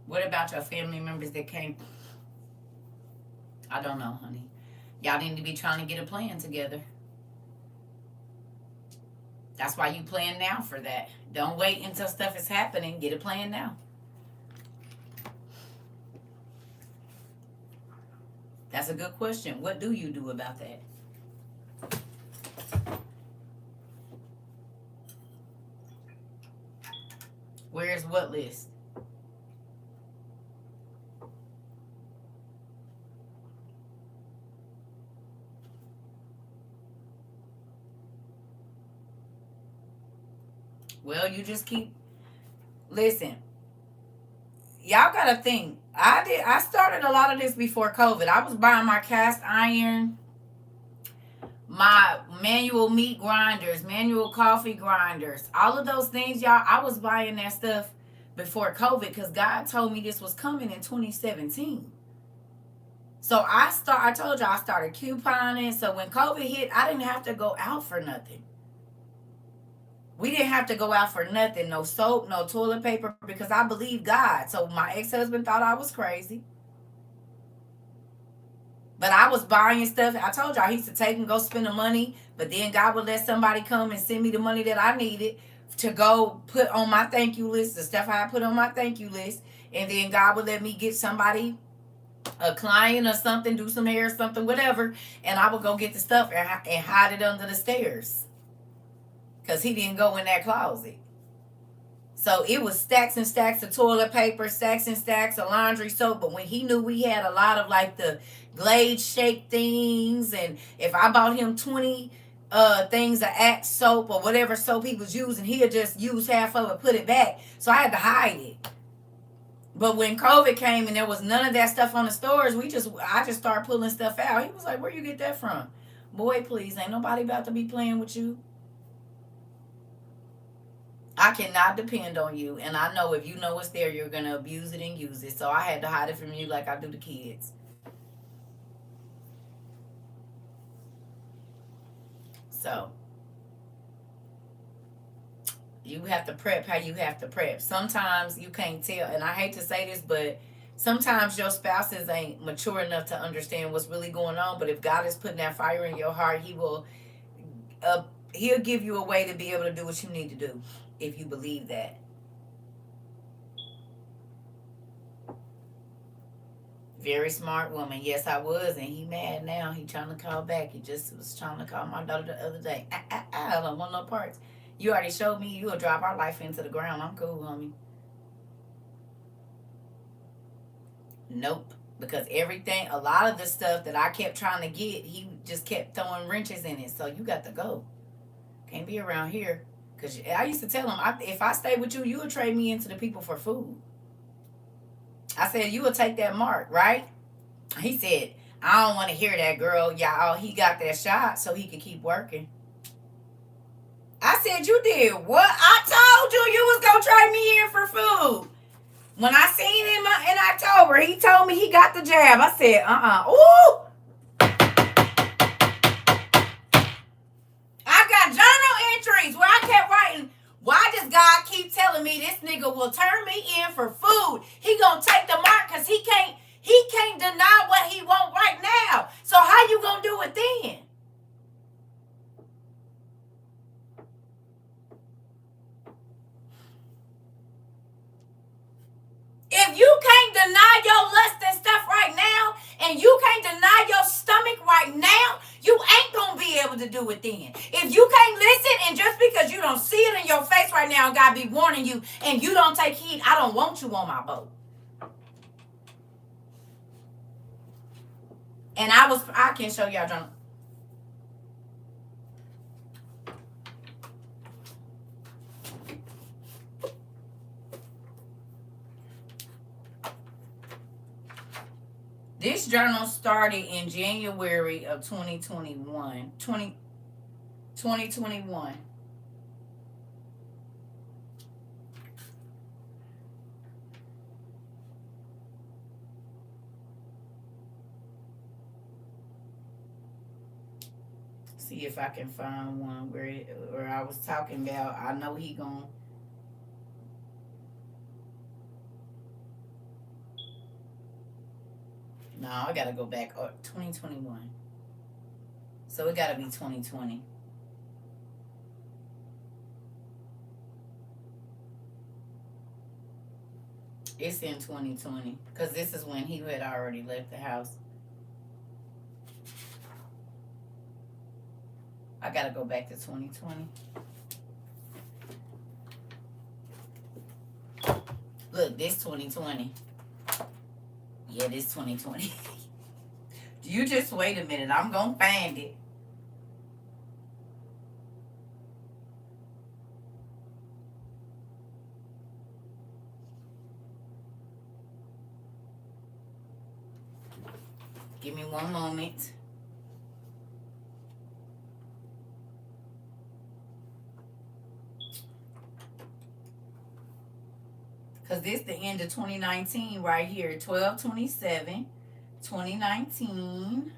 What about your family members that came? I don't know, honey. Y'all need to be trying to get a plan together. That's why you plan now for that. Don't wait until stuff is happening. Get a plan now. That's a good question. What do you do about that? Where's what list? Well, you just keep, listen, y'all gotta think. I started a lot of this before COVID. I was buying my cast iron, my manual meat grinders, manual coffee grinders, all of those things, y'all. I was buying that stuff before COVID because God told me this was coming in 2017. So I told y'all I started couponing. So when COVID hit, I didn't have to go out for nothing. We didn't have to go out for nothing. No soap, no toilet paper, because I believe God. So my ex-husband thought I was crazy. But I was buying stuff. I told y'all he used to take and go spend the money, but then God would let somebody come and send me the money that I needed to go put on my thank you list, the stuff I put on my thank you list. And then God would let me get somebody, a client or something, do some hair or something, whatever, and I would go get the stuff and hide it under the stairs because he didn't go in that closet. So it was stacks and stacks of toilet paper, stacks and stacks of laundry soap. But when he knew we had a lot of like the Glade shake things, and if I bought him 20 things of Axe soap or whatever soap he was using, he'd just use half of it, put it back. So I had to hide it. But when COVID came and there was none of that stuff on the stores, I just started pulling stuff out. He was like, "Where you get that from?" Boy, please, ain't nobody about to be playing with you. I cannot depend on you. And I know if you know it's there, you're going to abuse it and use it. So I had to hide it from you like I do the kids. So you have to prep how you have to prep. Sometimes you can't tell. And I hate to say this, but sometimes your spouses ain't mature enough to understand what's really going on. But if God is putting that fire in your heart, he'll give you a way to be able to do what you need to do if you believe that. Very smart woman. Yes, I was. And he mad now. He trying to call back. He just was trying to call my daughter the other day. I don't want no parts. You already showed me you'll drop our life into the ground. I'm cool, homie. Nope. Because everything, a lot of the stuff that I kept trying to get, he just kept throwing wrenches in it. So you got to go. Can't be around here. Because I used to tell him, if I stay with you, you will trade me into the people for food. I said, you will take that mark, right? He said, I don't want to hear that, girl. Y'all, he got that shot so he could keep working. I said, you did what? I told you was going to trade me in for food. When I seen him in October, he told me he got the jab. I said, Ooh. I got journal entries where I kept writing, why does God keep telling me this nigga will turn me in for food? He gonna take the mark because he can't deny what he want right now. So how you gonna do it then? If you can't deny your lust and stuff right now, and you can't deny your stomach right now, you ain't gonna be able to do it then. If you can't listen, and just because you don't see it in your face right now, God be warning you, and you don't take heed, I don't want you on my boat. And I can show y'all, John. This journal started in January of 2021. 2021. See if I can find one where I was talking about, I know he gonna. No, I gotta go back. 2021. So it gotta be 2020. It's in 2020 because this is when he had already left the house. I gotta go back to 2020. Look, this 2020. Yeah, this 2020. You just wait a minute. I'm gonna find it. Give me one moment. Because this the end of 2019 right here. 12/27, 2019.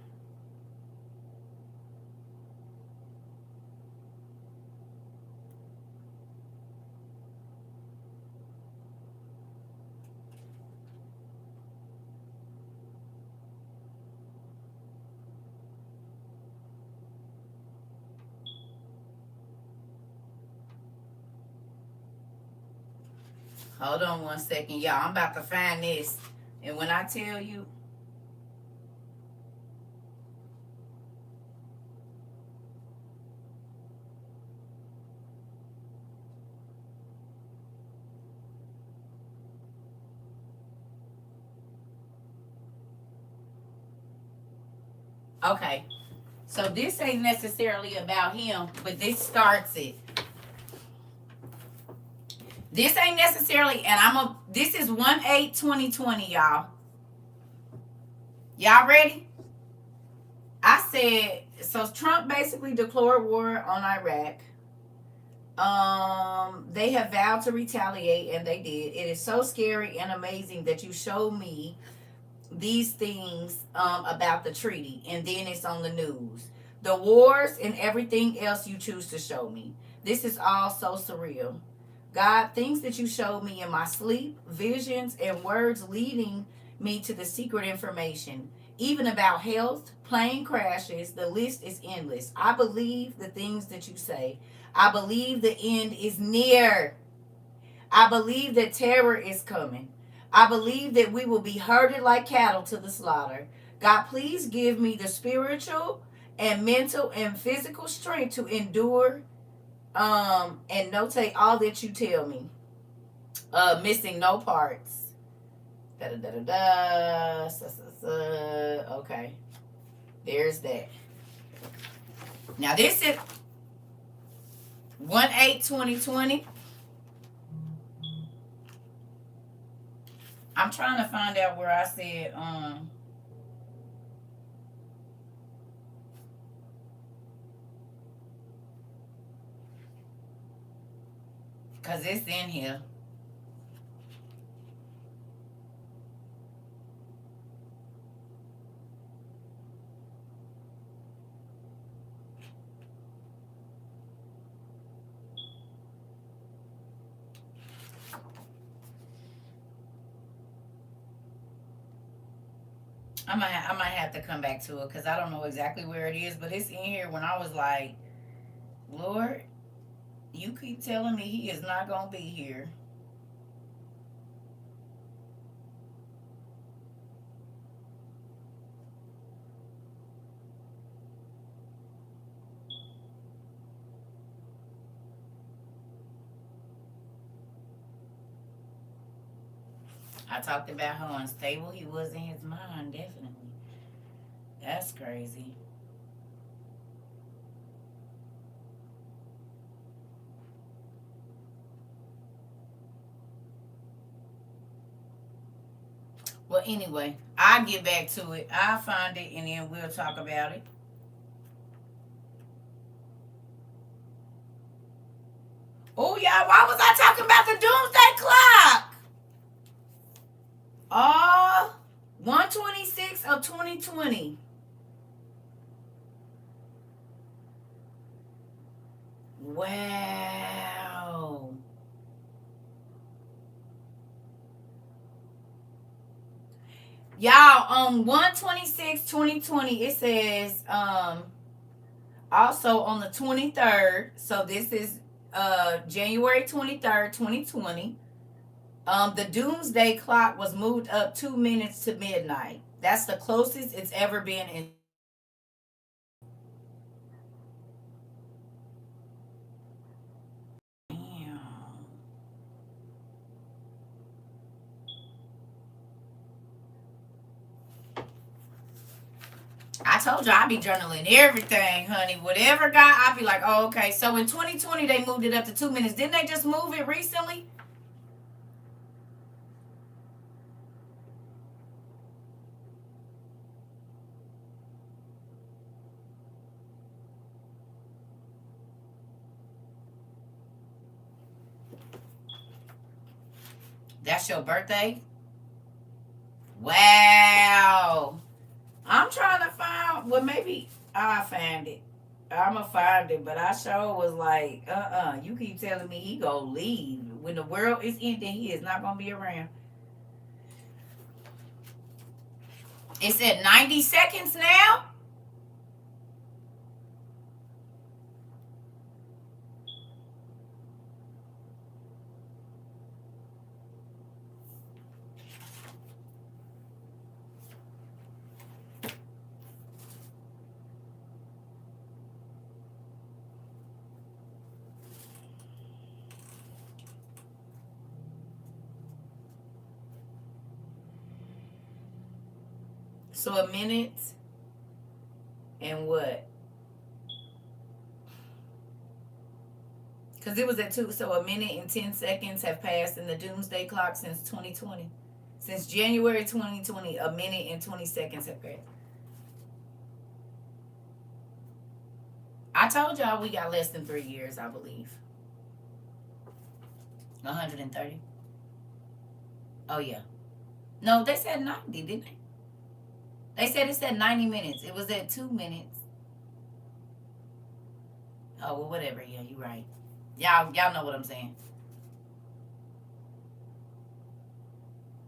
Hold on one second, y'all. I'm about to find this. And when I tell you, okay. So this ain't necessarily about him, but this starts it. This ain't necessarily, and this is 1/8/2020, y'all. Y'all ready? I said, so Trump basically declared war on Iraq. They have vowed to retaliate, and they did. It is so scary and amazing that you showed me these things about the treaty, and then it's on the news. The wars and everything else you choose to show me. This is all so surreal. God, things that you showed me in my sleep, visions, and words leading me to the secret information, even about health, plane crashes, the list is endless. I believe the things that you say. I believe the end is near. I believe that terror is coming. I believe that we will be herded like cattle to the slaughter. God, please give me the spiritual and mental and physical strength to endure and notate all that you tell me. Missing no parts. Da da da da da. Okay. There's that. Now this is 1/8/2020. I'm trying to find out where I said cause it's in here. I might have to come back to it because I don't know exactly where it is, but it's in here when I was like, Lord, you keep telling me he is not gonna be here. I talked about how unstable he was in his mind, definitely. That's crazy. Well, anyway, I'll get back to it. I'll find it and then we'll talk about it. Oh, y'all, why was I talking about the doomsday clock? Oh, 1/26 of 2020. Wow. Y'all, on 1/26/2020, it says also on the 23rd. So this is January 23rd, 2020. The doomsday clock was moved up 2 minutes to midnight. That's the closest it's ever been in. Damn. I told you I be journaling everything, honey. Whatever God, I be like, oh, okay. So in 2020, they moved it up to 2 minutes. Didn't they just move it recently? That's your birthday? Wow. I'm trying to find, well, maybe I find it. I'ma find it, but I sure was like, you keep telling me he gonna leave. When the world is ending, he is not gonna be around. It's at 90 seconds now. So a minute and what? Because it was at 2. So a minute and 10 seconds have passed in the doomsday clock since 2020. Since January 2020, a minute and 20 seconds have passed. I told y'all we got less than 3 years, I believe. 130. Oh, yeah. No, they said 90, didn't they? They said it said 90 minutes. It was at 2 minutes. Oh, well, whatever. Yeah, you're right. Y'all know what I'm saying.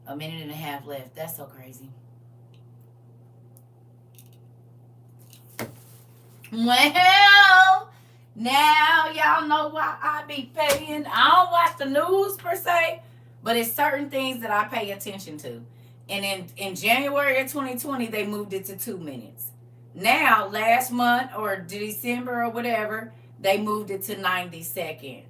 A minute and a half left. That's so crazy. Well, now y'all know why I be paying. I don't watch the news per se, but it's certain things that I pay attention to. And in January of 2020, they moved it to 2 minutes. Now, last month or December or whatever, they moved it to 90 seconds.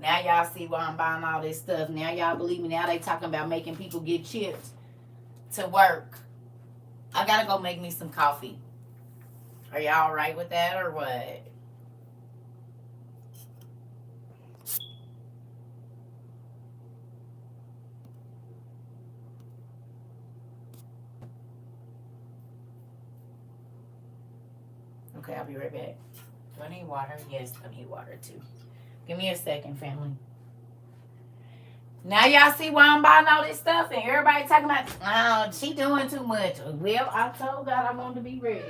Now y'all see why I'm buying all this stuff. Now y'all believe me. Now they talking about making people get chips to work. I gotta go make me some coffee. Are y'all alright with that or what? Okay, I'll be right back. Do I need water? Yes, I need water too. Give me a second, family. Now y'all see why I'm buying all this stuff and everybody talking about, oh, she doing too much. Well, I told God I wanted to be ready.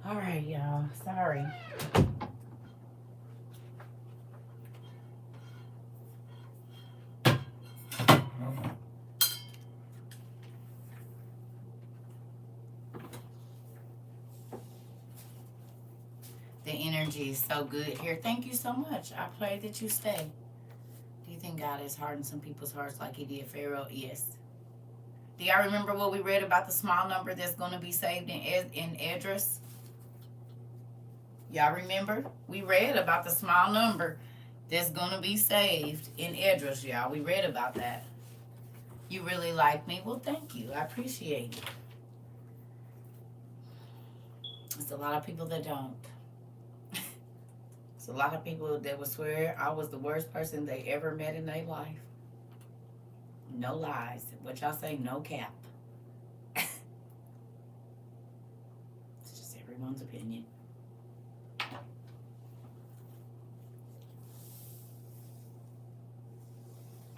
All right, y'all. Sorry. The energy is so good here. Thank you so much. I pray that you stay. Do you think God has hardened some people's hearts like he did Pharaoh? Yes. Do y'all remember what we read about the small number that's going to be saved in Esdras? Y'all remember? We read about the small number that's going to be saved in Esdras, y'all. We read about that. You really like me? Well, thank you. I appreciate it. There's a lot of people that don't. There's a lot of people that would swear I was the worst person they ever met in their life. No lies. What y'all say? No cap. It's just everyone's opinion.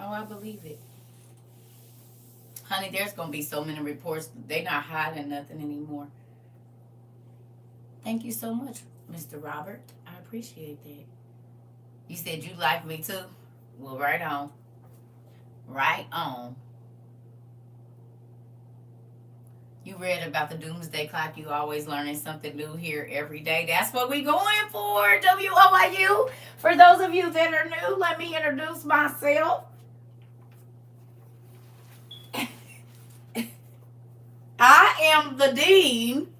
Oh, I believe it. Honey, there's going to be so many reports. They're not hiding nothing anymore. Thank you so much, Mr. Robert. I appreciate that. You said you like me too? Well, right on. Right on. You read about the doomsday clock. You always learning something new here every day. That's what we going for, WOIU. For those of you that are new, let me introduce myself. I am the dean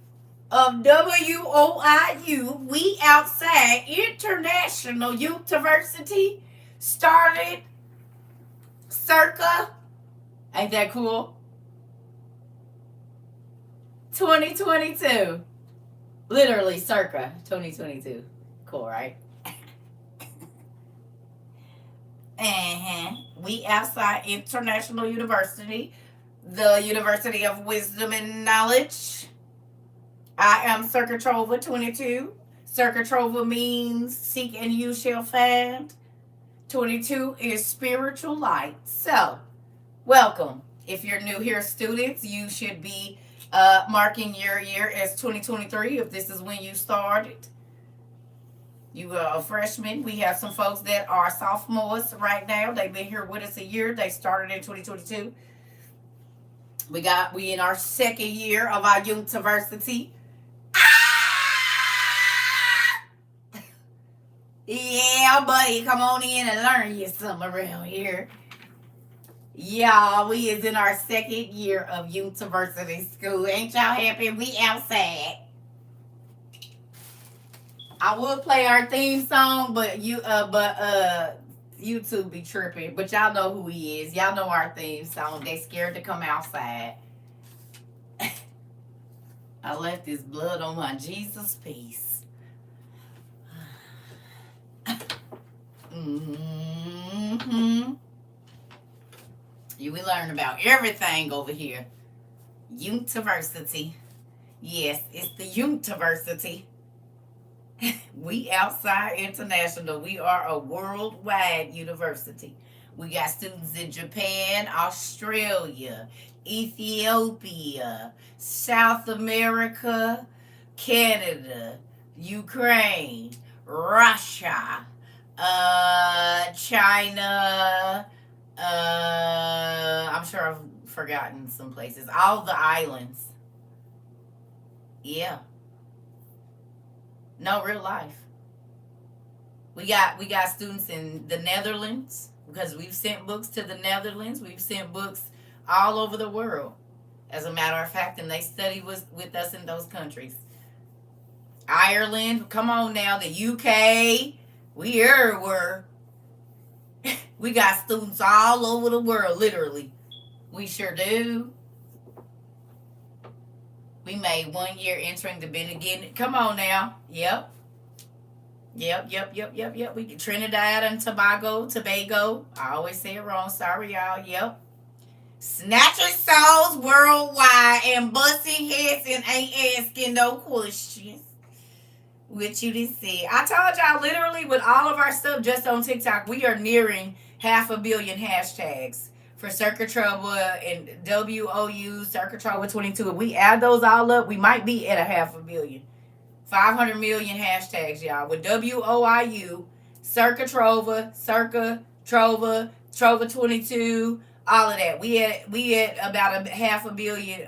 of WOIU, We Outside International University, started circa, ain't that cool? 2022. Literally circa 2022. Cool, right? We Outside International University, the University of Wisdom and Knowledge. I am Circa Trova 22. Circa Trova means seek and you shall find. 22 is spiritual light. So, welcome. If you're new here, students, you should be marking your year as 2023 if this is when you started. You are a freshman. We have some folks that are sophomores right now. They've been here with us a year. They started in 2022. We in our second year of our university. Yeah, buddy, come on in and learn you something around here. Y'all, we is in our second year of university school. Ain't y'all happy? We outside. I would play our theme song, but YouTube be tripping. But y'all know who he is. Y'all know our theme song. They scared to come outside. I left this blood on my Jesus piece. You will learn about everything over here. University. Yes, it's the university. We Outside International. We are a worldwide university. We got students in Japan, Australia, Ethiopia, South America, Canada, Ukraine, Russia, China. I'm sure I've forgotten some places. All the islands. Yeah. No, real life. We got students in the Netherlands because we've sent books to the Netherlands. We've sent books all over the world, as a matter of fact, and they study with us in those countries. Ireland, come on now, the UK, we everywhere. We got students all over the world, literally. We sure do. We made 1 year entering the Benedict. Come on now. Yep. We get Trinidad and Tobago. I always say it wrong. Sorry, y'all. Yep. Snatching souls worldwide and busting heads and ain't asking no questions. What you just said. I told y'all literally with all of our stuff just on TikTok, we are nearing 500 million hashtags for Circa Trova and WOU, Circa Trova 22. If we add those all up, we might be at 500 million. 500 million hashtags, y'all, with WOIU, Circa Trova, Trova 22, all of that. We had about a half a billion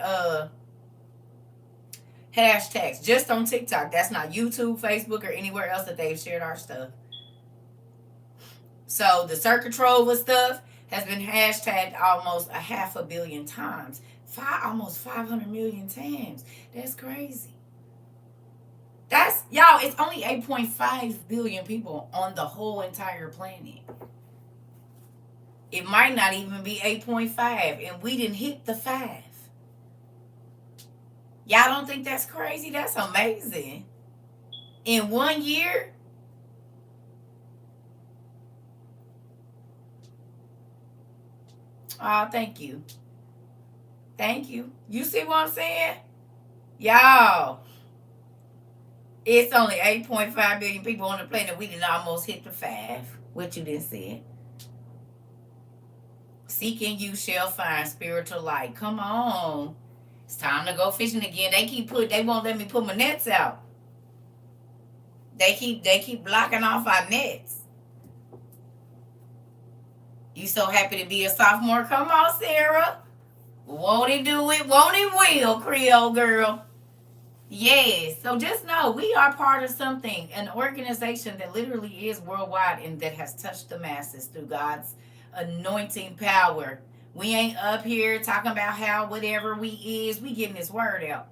hashtags just on TikTok. That's not YouTube, Facebook, or anywhere else that they've shared our stuff. So the Circa Trova stuff has been hashtagged almost a half a billion times. Almost 500 million times. That's crazy. That's, y'all, it's only 8.5 billion people on the whole entire planet. It might not even be 8.5, and we didn't hit the 5. Y'all don't think that's crazy? That's amazing. In 1 year? Oh, thank you. Thank you. You see what I'm saying? Y'all, it's only 8.5 billion people on the planet. We didn't almost hit the 5. What you didn't see? Seek and you shall find spiritual light. Come on. It's time to go fishing again. They won't let me put my nets out. They keep blocking off our nets. You so happy to be a sophomore? Come on, Sarah. Won't he do it? Won't he will, Creole girl? Yes. So just know we are part of something, an organization that literally is worldwide and that has touched the masses through God's anointing power. We ain't up here talking about how whatever we getting this word out.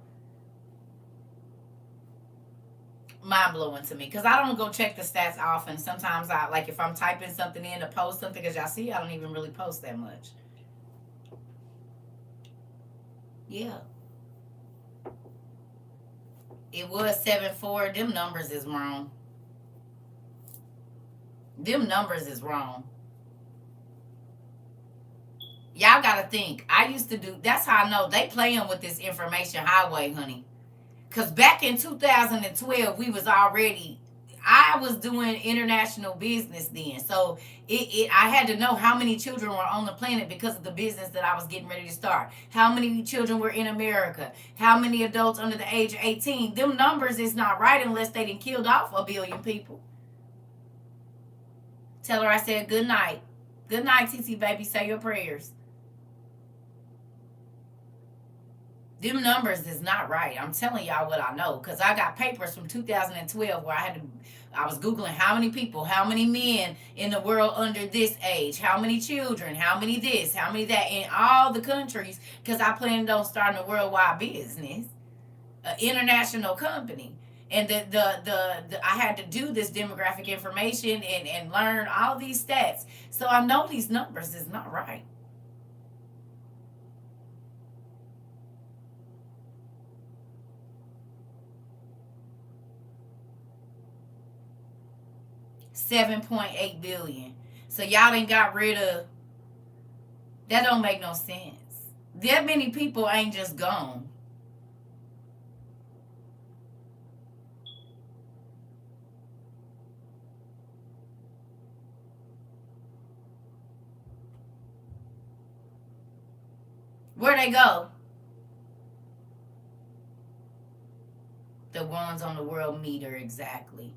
Mind blowing to me, because I don't go check the stats often. Sometimes I, like, if I'm typing something in to post something, because y'all see I don't even really post that much. Yeah. It was 7-4. Them numbers is wrong. Them numbers is wrong. Y'all gotta think. I used to do, that's how I know they playing with this information highway, honey. Because back in 2012, I was doing international business then. So I had to know how many children were on the planet because of the business that I was getting ready to start. How many children were in America? How many adults under the age of 18? Them numbers is not right unless they done killed off a billion people. Tell her I said good night. Good night, TT baby. Say your prayers. Them numbers is not right. I'm telling y'all what I know, because I got papers from 2012 where I was Googling how many people, how many men in the world under this age, how many children, how many this, how many that, in all the countries, because I planned on starting a worldwide business, an international company. And I had to do this demographic information and learn all these stats. So I know these numbers is not right. 7.8 billion. So y'all ain't got rid of, that don't make no sense. That many people ain't just gone. Where they go? The ones on the world meter, exactly.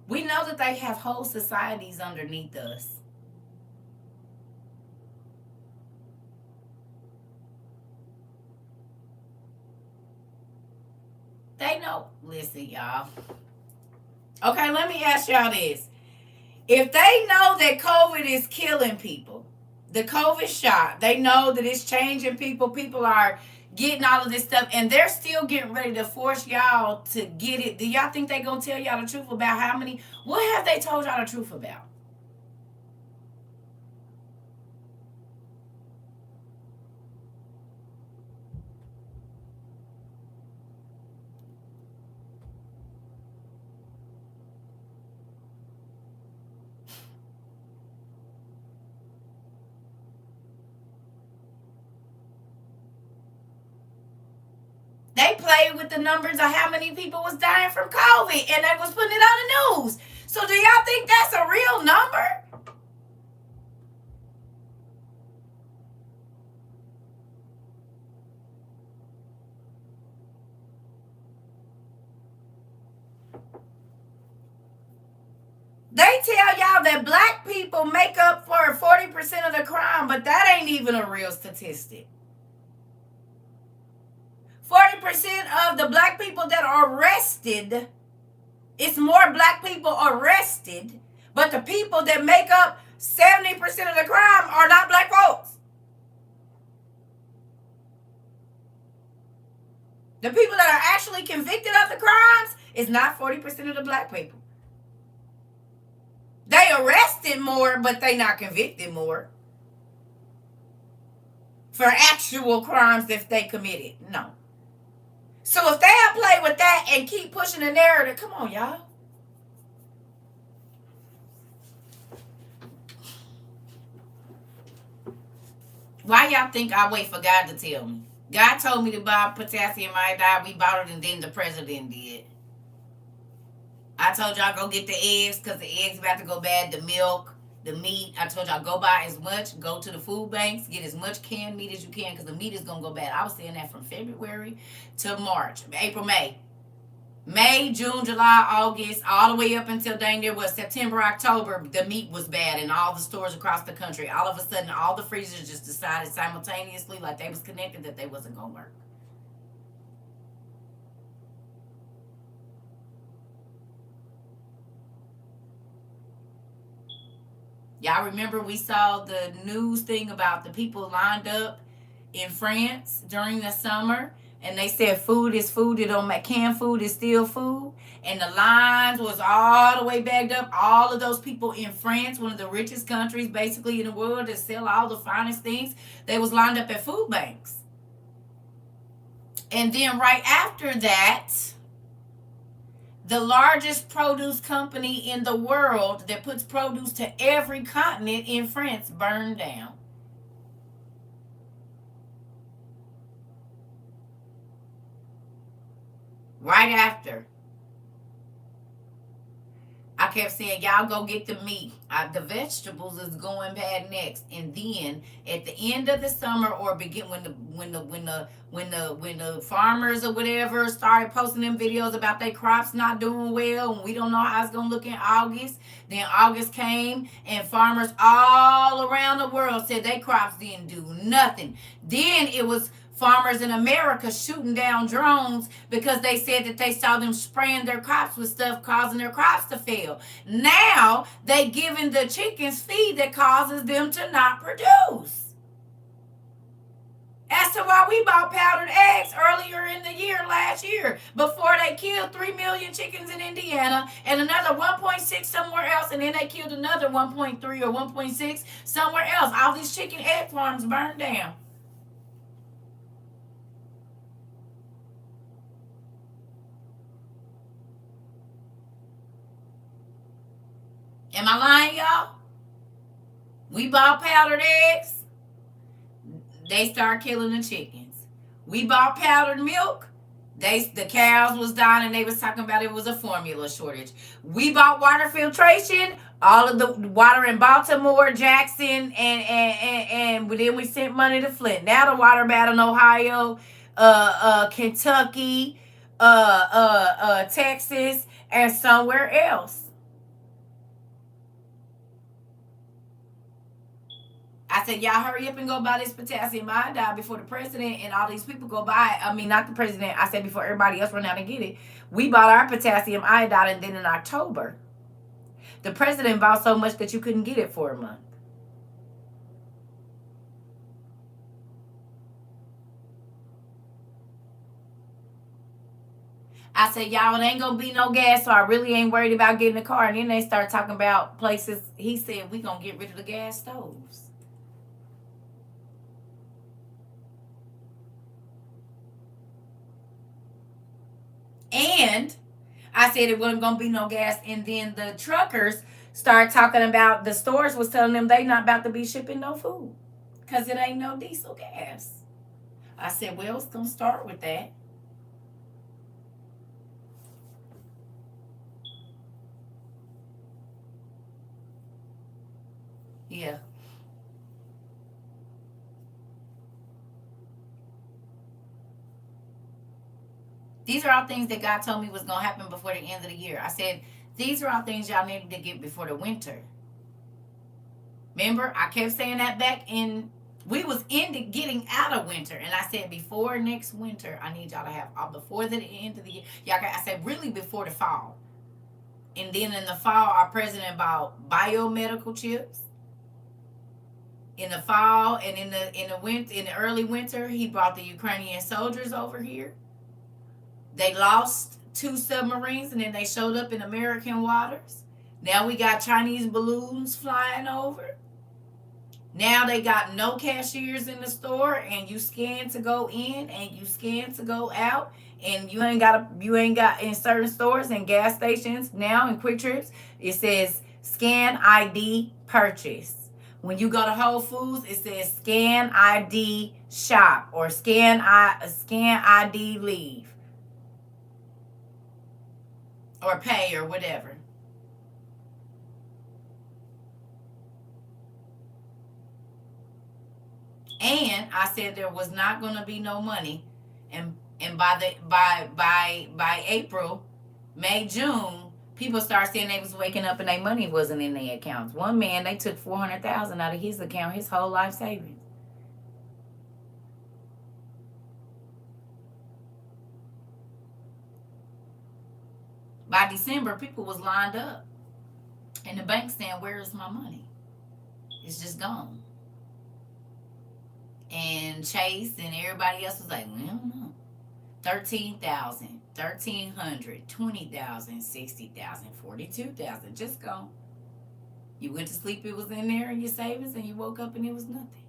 We know that they have whole societies underneath us. They know. Listen, y'all. Okay, let me ask y'all this. If they know that COVID is killing people, the COVID shot, they know that it's changing people, people are getting all of this stuff, and they're still getting ready to force y'all to get it. Do y'all think they gonna tell y'all the truth about how many? What have they told y'all the truth about? They played with the numbers of how many people was dying from COVID, and they was putting it on the news. So do y'all think that's a real number? They tell y'all that black people make up for 40% of the crime, but that ain't even a real statistic. 40% of the black people that are arrested, it's more black people arrested, but the people that make up 70% of the crime are not black folks. The people that are actually convicted of the crimes is not 40% of the black people. They arrested more, but they not convicted more for actual crimes that they committed. No. So if they'll play with that and keep pushing the narrative, come on, y'all. Why y'all think I wait for God to tell me? God told me to buy potassium iodide. We bought it, and then the president did. I told y'all go get the eggs because the eggs about to go bad. The milk, the meat. I told y'all go buy as much. Go to the food banks. Get as much canned meat as you can because the meat is going to go bad. I was saying that from February to March. April, May. May, June, July, August, all the way up until dang near was September, October, the meat was bad in all the stores across the country. All of a sudden, all the freezers just decided simultaneously, like they was connected, that they wasn't going to work. Y'all remember we saw the news thing about the people lined up in France during the summer, and they said food is food. It don't make canned food is still food, and the lines was all the way backed up. All of those people in France, one of the richest countries basically in the world that sell all the finest things, they was lined up at food banks. And then right after that, the largest produce company in the world that puts produce to every continent in France burned down. Right after. I kept saying, y'all go get the meat. The vegetables is going bad next. And then at the end of the summer or begin when the farmers or whatever started posting them videos about their crops not doing well and we don't know how it's gonna look in August. Then August came and farmers all around the world said their crops didn't do nothing. Then it was farmers in America shooting down drones because they said that they saw them spraying their crops with stuff causing their crops to fail. Now they giving the chickens feed that causes them to not produce. As to why we bought powdered eggs earlier in the year last year before they killed 3 million chickens in Indiana and another 1.6 somewhere else, and then they killed another 1.3 or 1.6 somewhere else. All these chicken egg farms burned down. Am I lying, y'all? We bought powdered eggs. They start killing the chickens. We bought powdered milk. The cows was dying and they was talking about it was a formula shortage. We bought water filtration. All of the water in Baltimore, Jackson, and then we sent money to Flint. Now the water bad in Ohio, Kentucky, Texas, and somewhere else. I said, y'all hurry up and go buy this potassium iodide before the president and all these people go buy it. I mean, not the president. I said before everybody else run out and get it. We bought our potassium iodide, and then in October, the president bought so much that you couldn't get it for a month. I said, y'all, it ain't going to be no gas, so I really ain't worried about getting a car. And then they start talking about places. He said, we going to get rid of the gas stoves. And I said it wasn't going to be no gas. And then the truckers start talking about the stores was telling them they not about to be shipping no food because it ain't no diesel gas. I said, well, it's going to start with that. Yeah. These are all things that God told me was going to happen before the end of the year. I said, these are all things y'all needed to get before the winter. Remember, I kept saying that back in, we was into getting out of winter. And I said, before next winter, I need y'all to have all, before the end of the year. I said, really before the fall. And then in the fall, our president bought biomedical chips. In the fall and in the early winter, he brought the Ukrainian soldiers over here. They lost 2 submarines and then they showed up in American waters. Now we got Chinese balloons flying over. Now they got no cashiers in the store, and you scan to go in and you scan to go out, and you ain't got in certain stores and gas stations now and Quick Trips, it says scan ID purchase. When you go to Whole Foods, it says scan ID shop or scan ID leave or pay or whatever. And I said there was not going to be no money, and by April, May, June, people started saying they was waking up and their money wasn't in their accounts. One man, they took $400,000 out of his account, his whole life savings. By December, people was lined up in the bank saying, "Where is my money? It's just gone." And Chase and everybody else was like, "We don't know." 13,000, 1,300, 20,000, 60,000, 42,000, just gone. You went to sleep, it was in there in your savings, and you woke up and it was nothing.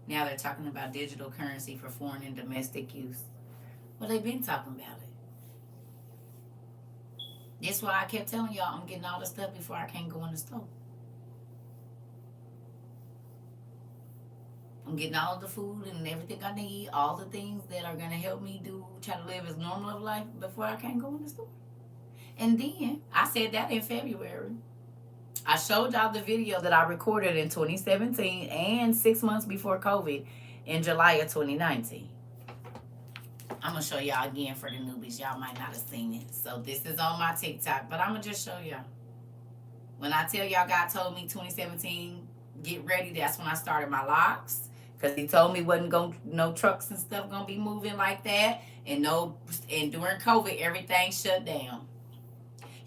Now they're talking about digital currency for foreign and domestic use. Well, they've been talking about it. That's why I kept telling y'all I'm getting all the stuff before I can't go in the store. I'm getting all the food and everything I need, all the things that are going to help me try to live as normal of life before I can't go in the store. And then, I said that in February. I showed y'all the video that I recorded in 2017 and 6 months before COVID in July of 2019. I'm going to show y'all again for the newbies. Y'all might not have seen it. So this is on my TikTok, but I'm going to just show y'all. When I tell y'all God told me 2017, get ready, that's when I started my locks. Because he told me no trucks and stuff going to be moving like that. And during COVID, everything shut down.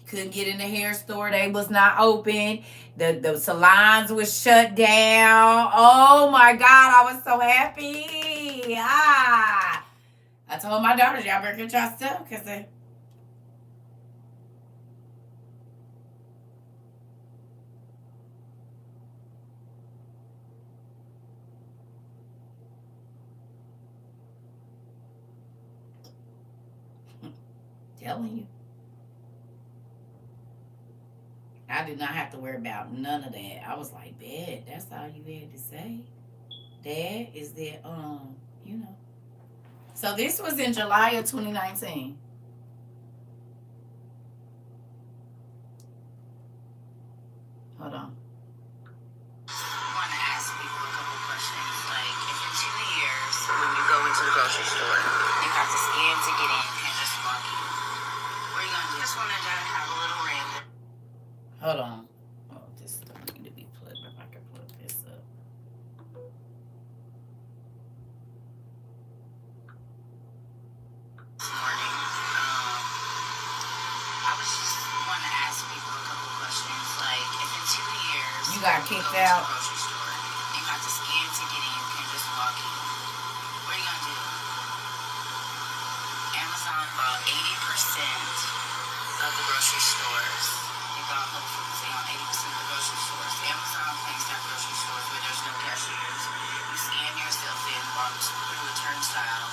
Couldn't get in the hair store. They was not open. The salons was shut down. Oh my God, I was so happy. I told my daughters, y'all better get y'all stuff because they... telling you. I did not have to worry about none of that. I was like, Dad, that's all you had to say. Dad, is that, you know. So this was in July of 2019. Hold on. I want to ask people a couple questions. Like, if in 2 years, when you go into the grocery store, you have to scan to get in and just walk in, what are you going to do? Just want to have a little random. Hold on. Oh, this don't need to be plugged up. I can plug this up. This morning, I was just wanting to ask people a couple questions. Like, if in 2 years you got kicked out, the grocery store, you have to scan to get in, you can just walk in. What are you gonna do? Amazon bought 80% of the grocery stores. They bought Whole Foods. They own 80% of the grocery stores. Amazon thinks that grocery stores where there's no cashiers. You scan yourself in, walk through a turnstile,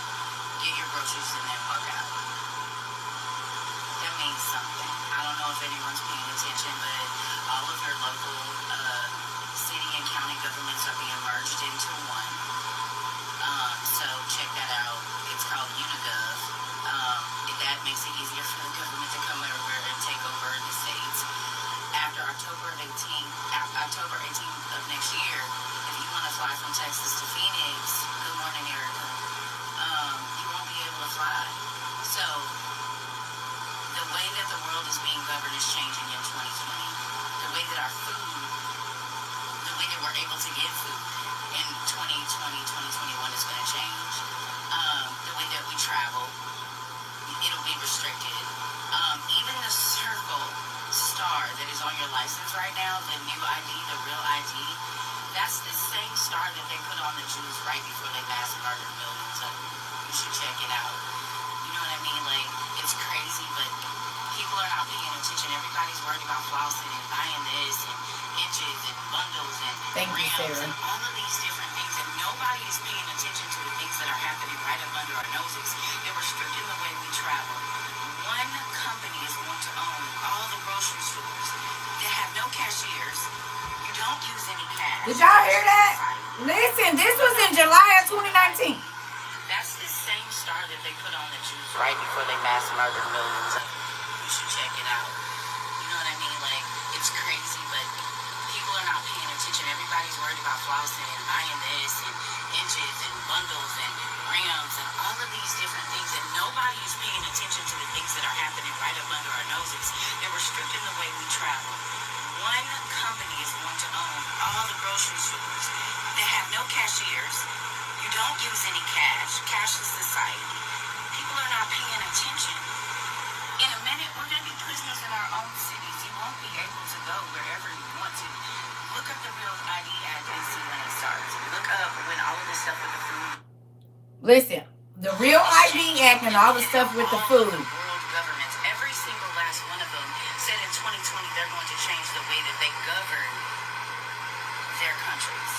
get your groceries, and then walk out. That means something. I don't know if anyone's paying attention, but all of your local city and county governments are being merged into one. So check that out. It's called Unigov. That makes it easier for the government to come everywhere and take over the states. After October 18th of next year, if you want to fly from Texas to Phoenix, good morning, Erica. weren't able to get food. In 2020, 2021 is going to change. The way that we travel, it'll be restricted. Even the circle star that is on your license right now, the new ID, the real ID, that's the same star that they put on the Jews right before they mass murdered millions of them. You should check it out. You know what I mean? Like, it's crazy, but people are not paying attention. Everybody's worried about flossing and buying this and inches and bundles and grams and all of these different things, and nobody is paying attention to the things that are happening right up under our noses. They're restricting the way we travel. One company is going to own all the grocery stores that have no cashiers. You don't use any cash. Did y'all hear that? Listen, this was in July of 2019. That's the same star that they put on the Jews right before they mass murdered millions of them. You should check it out. You know what I mean? Like, it's crazy, but people are not paying attention. Everybody's worried about flossing and buying this and inches and bundles and grams and all of these different things, and nobody is paying attention to the things that are happening right up under our noses. They're restricting the way we travel. One company is going to own all the grocery stores that have no cashiers. You don't use any cash. Cashless society. People are not paying attention. In a minute, we're going to be prisoners in our own cities. You won't be able to go wherever you want to. Look up the Real ID Act and see when it starts. Look up when all of this stuff with the food. Listen, the Real ID Act and all the stuff with the food. World governments, every single last one of them said in 2020 they're going to change the way that they govern their countries.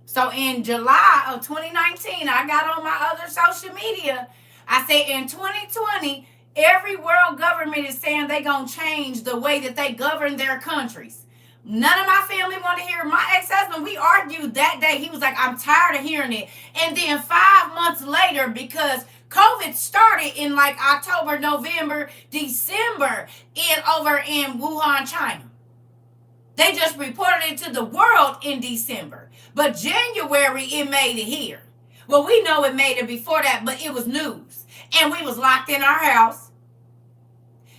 So in July of 2019, I got on my other social media. I said in 2020, every world government is saying they're going to change the way that they govern their countries. None of my family want to hear. My ex-husband, we argued that day. He was like, I'm tired of hearing it. And then 5 months later, because COVID started in like October, November, December over in Wuhan, China. They just reported it to the world in December. But January, it made it here. Well, we know it made it before that, but it was news. And we was locked in our house.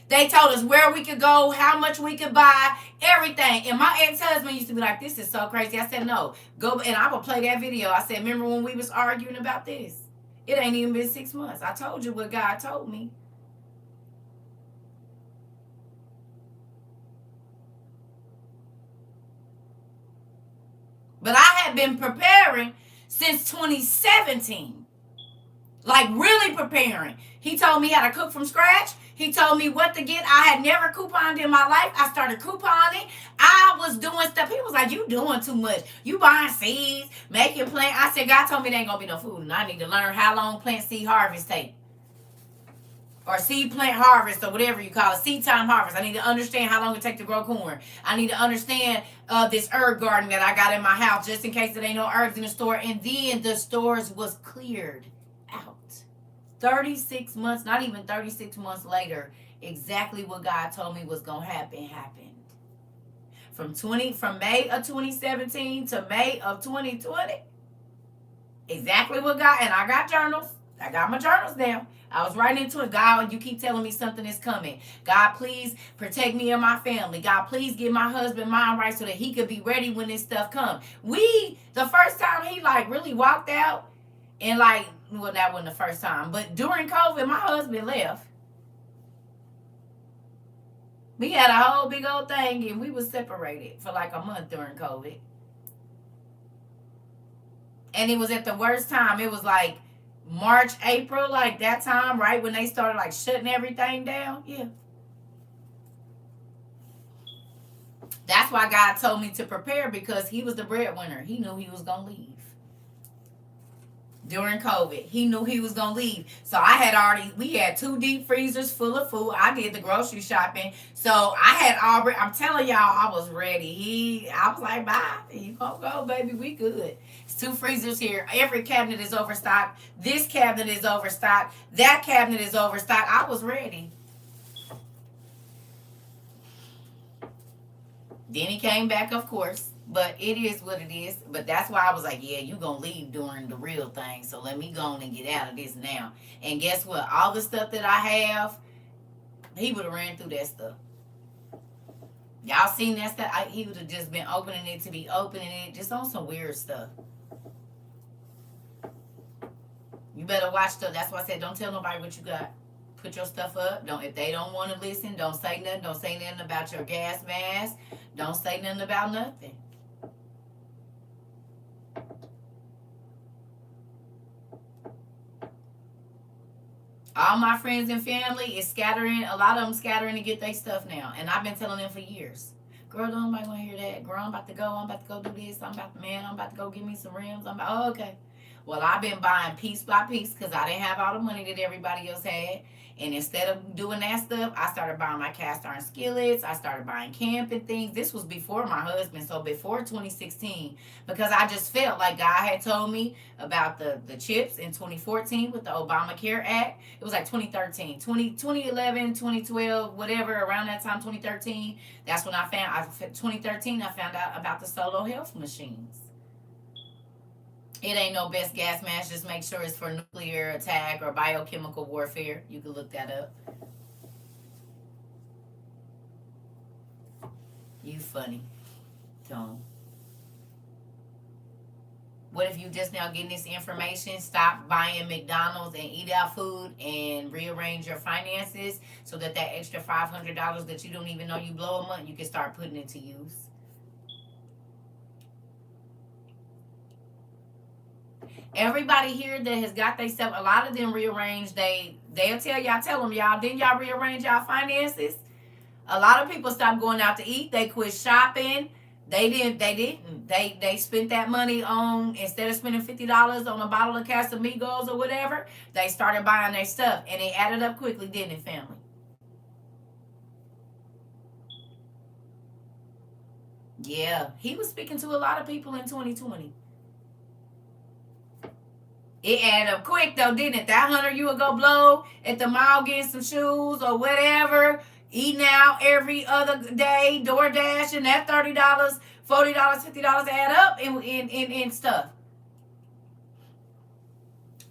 They told us where we could go, how much we could buy, everything. And my ex-husband used to be like, this is so crazy. I said, no, go. And I will play that video. I said, remember when we was arguing about this? It ain't even been 6 months. I told you what God told me. But I had been preparing since 2017. Like really preparing. He told me how to cook from scratch. He told me what to get. I had never couponed in my life. I started couponing. I was doing stuff. He was like, you doing too much. You buying seeds, making plant. I said, God told me there ain't going to be no food. And I need to learn how long plant seed harvest take. Or seed plant harvest or whatever you call it. Seed time harvest. I need to understand how long it takes to grow corn. I need to understand this herb garden that I got in my house just in case there ain't no herbs in the store. And then the stores was cleared out. 36 months, not even 36 months later, exactly what God told me was going to happen happened. From May of 2017 to May of 2020, exactly what God, and I got journals. I got my journals now. I was writing into it. God, you keep telling me something is coming. God, please protect me and my family. God, please give my husband mind right so that he could be ready when this stuff comes. The first time he like really walked out and like, well, that wasn't the first time, but during COVID, my husband left. We had a whole big old thing and we were separated for like a month during COVID. And it was at the worst time. It was like March, April, like that time, right? When they started like shutting everything down. Yeah. That's why God told me to prepare, because he was the breadwinner. He knew he was going to leave. During COVID, he knew he was going to leave. So we had 2 deep freezers full of food. I did the grocery shopping. So I had already, I'm telling y'all, I was ready. I was like, bye. You gonna go, baby. We good. It's 2 freezers here. Every cabinet is overstocked. This cabinet is overstocked. That cabinet is overstocked. I was ready. Then he came back, of course. But it is what it is. But that's why I was like, yeah, you going to leave during the real thing. So let me go on and get out of this now. And guess what? All the stuff that I have, he would have ran through that stuff. Y'all seen that stuff? He would have just been opening it to be opening it, just on some weird stuff. You better watch stuff. That's why I said don't tell nobody what you got. Put your stuff up. Don't, if they don't want to listen, don't say nothing. Don't say nothing about your gas mask. Don't say nothing about nothing. All my friends and family is scattering. A lot of them scattering to get their stuff now, and I've been telling them for years. Girl, don't nobody want to hear that. Girl, I'm about to go. I'm about to go do this. I'm about to go get me some rims. Oh, okay. Well, I've been buying piece by piece because I didn't have all the money that everybody else had. And instead of doing that stuff, I started buying my cast iron skillets. I started buying camping things. This was before my husband, so before 2016, because I just felt like God had told me about the chips in 2014 with the Obamacare Act. It was like 2013, 2011, 2012, whatever, around that time, 2013. That's when 2013, I found out about the solo health machines. It ain't no best gas mask. Just make sure it's for nuclear attack or biochemical warfare. You can look that up. You funny. Don't. What if you just now getting this information? Stop buying McDonald's and eat out food and rearrange your finances so that extra $500 that you don't even know you blow a month, you can start putting it to use. Everybody here that has got they stuff, a lot of them rearrange. They'll tell them, y'all, didn't y'all rearrange y'all finances? A lot of people stopped going out to eat. They quit shopping. They spent that money on, instead of spending $50 on a bottle of Casamigos or whatever, they started buying their stuff, and it added up quickly, didn't it, family? Yeah, he was speaking to a lot of people in 2020. It added up quick though, didn't it? That $100 you would go blow at the mall getting some shoes or whatever, eating out every other day, DoorDash, and that $30, $40, $50 add up in stuff.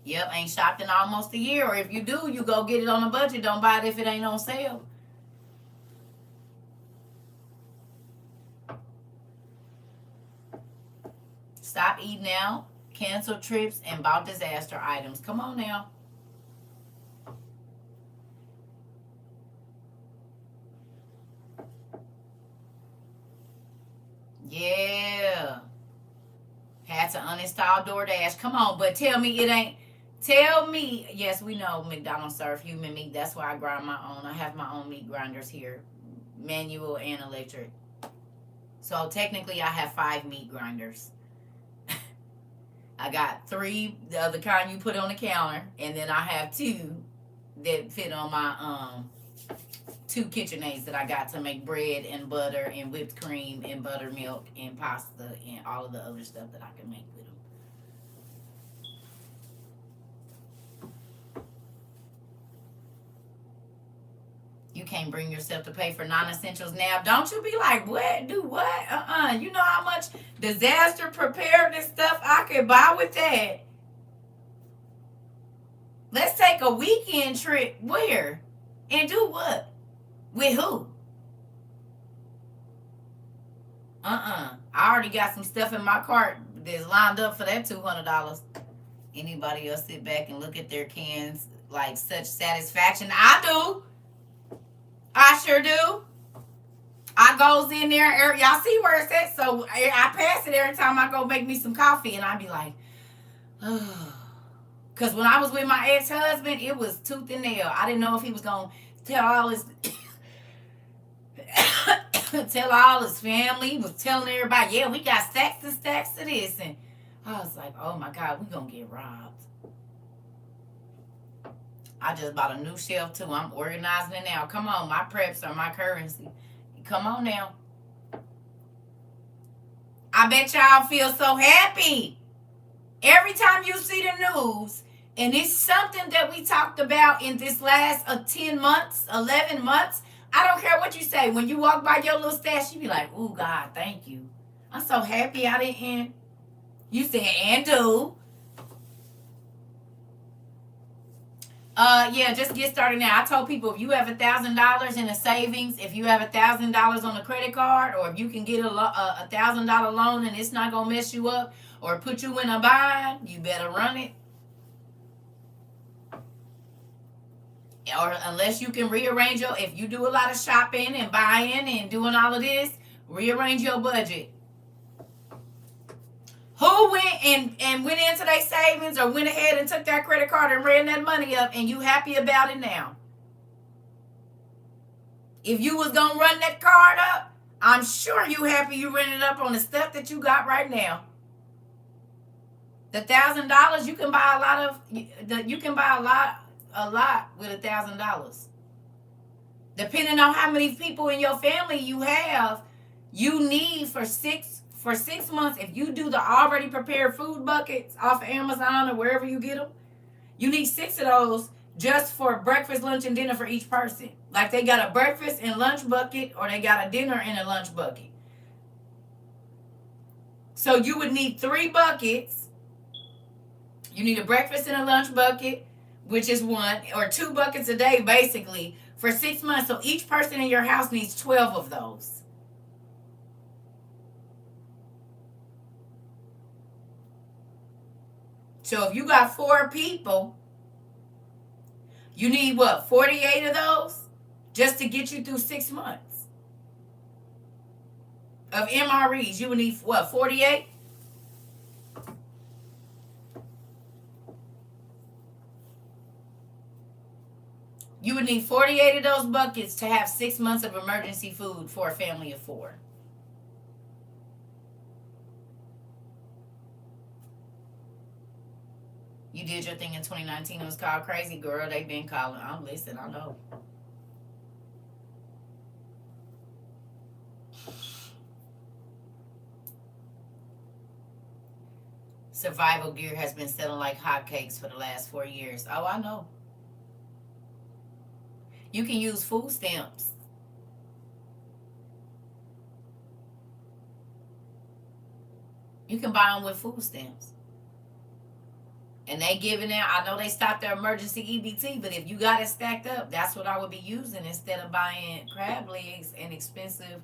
Yep, ain't shopped in almost a year. Or if you do, you go get it on a budget. Don't buy it if it ain't on sale. Stop eating out, cancel trips, and bought disaster items. Come on now. Yeah. Had to uninstall DoorDash. Come on, but tell me it ain't. Tell me, yes, we know McDonald's serve human meat. That's why I grind my own. I have my own meat grinders here, manual and electric. So technically, I have 5 meat grinders. I got 3 of the kind you put on the counter, and then I have 2 that fit on my 2 KitchenAids that I got to make bread and butter and whipped cream and buttermilk and pasta and all of the other stuff that I can make with them. You can't bring yourself to pay for non-essentials now. Don't you be like, what? Do what? You know how much disaster preparedness stuff I could buy with that? Let's take a weekend trip. Where? And do what? With who? I already got some stuff in my cart that's lined up for that $200. Anybody else sit back and look at their cans like such satisfaction? I do. I sure do. I goes in there. Y'all see where it's at? So I pass it every time I go make me some coffee, and I be like, oh. Because when I was with my ex-husband, it was tooth and nail. I didn't know if he was going to tell all his tell all his family. He was telling everybody, yeah, we got stacks and stacks of this. And I was like, oh my God, we going to get robbed. I just bought a new shelf too. I'm organizing it now. Come on, my preps are my currency. Come on now. I bet y'all feel so happy. Every time you see the news, and it's something that we talked about in this last 10 months, 11 months. I don't care what you say. When you walk by your little stash, you be like, oh, God, thank you. I'm so happy I didn't. You said, and do. Yeah, just get started now. I told people if you have $1,000 in a savings, if you have $1,000 on a credit card, or if you can get a $1,000 loan and it's not gonna mess you up or put you in a bind, you better run it. Or unless you can rearrange your, if you do a lot of shopping and buying and doing all of this, rearrange your budget. Who went and went into their savings or went ahead and took that credit card and ran that money up and you happy about it now? If you was gonna run that card up, I'm sure you happy you ran it up on the stuff that you got right now. The $1,000 you can buy a lot of. You can buy a lot with $1,000. Depending on how many people in your family you have, you need for 6 months. If you do the already prepared food buckets off of Amazon or wherever you get them, you need 6 of those just for breakfast, lunch, and dinner for each person. Like they got a breakfast and lunch bucket, or they got a dinner and a lunch bucket. So you would need 3 buckets. You need a breakfast and a lunch bucket, which is 1, or 2 buckets a day, basically, for 6 months. So each person in your house needs 12 of those. So if you got 4 people, you need what, 48 of those just to get you through 6 months of MREs. You would need what, 48? You would need 48 of those buckets to have 6 months of emergency food for a family of 4. You did your thing in 2019. It was called Crazy Girl. They've been calling. I'm listening. I know. Survival gear has been selling like hotcakes for the last 4 years. Oh, I know. You can use food stamps. You can buy them with food stamps. And they giving out, I know they stopped their emergency EBT, but if you got it stacked up, that's what I would be using instead of buying crab legs and expensive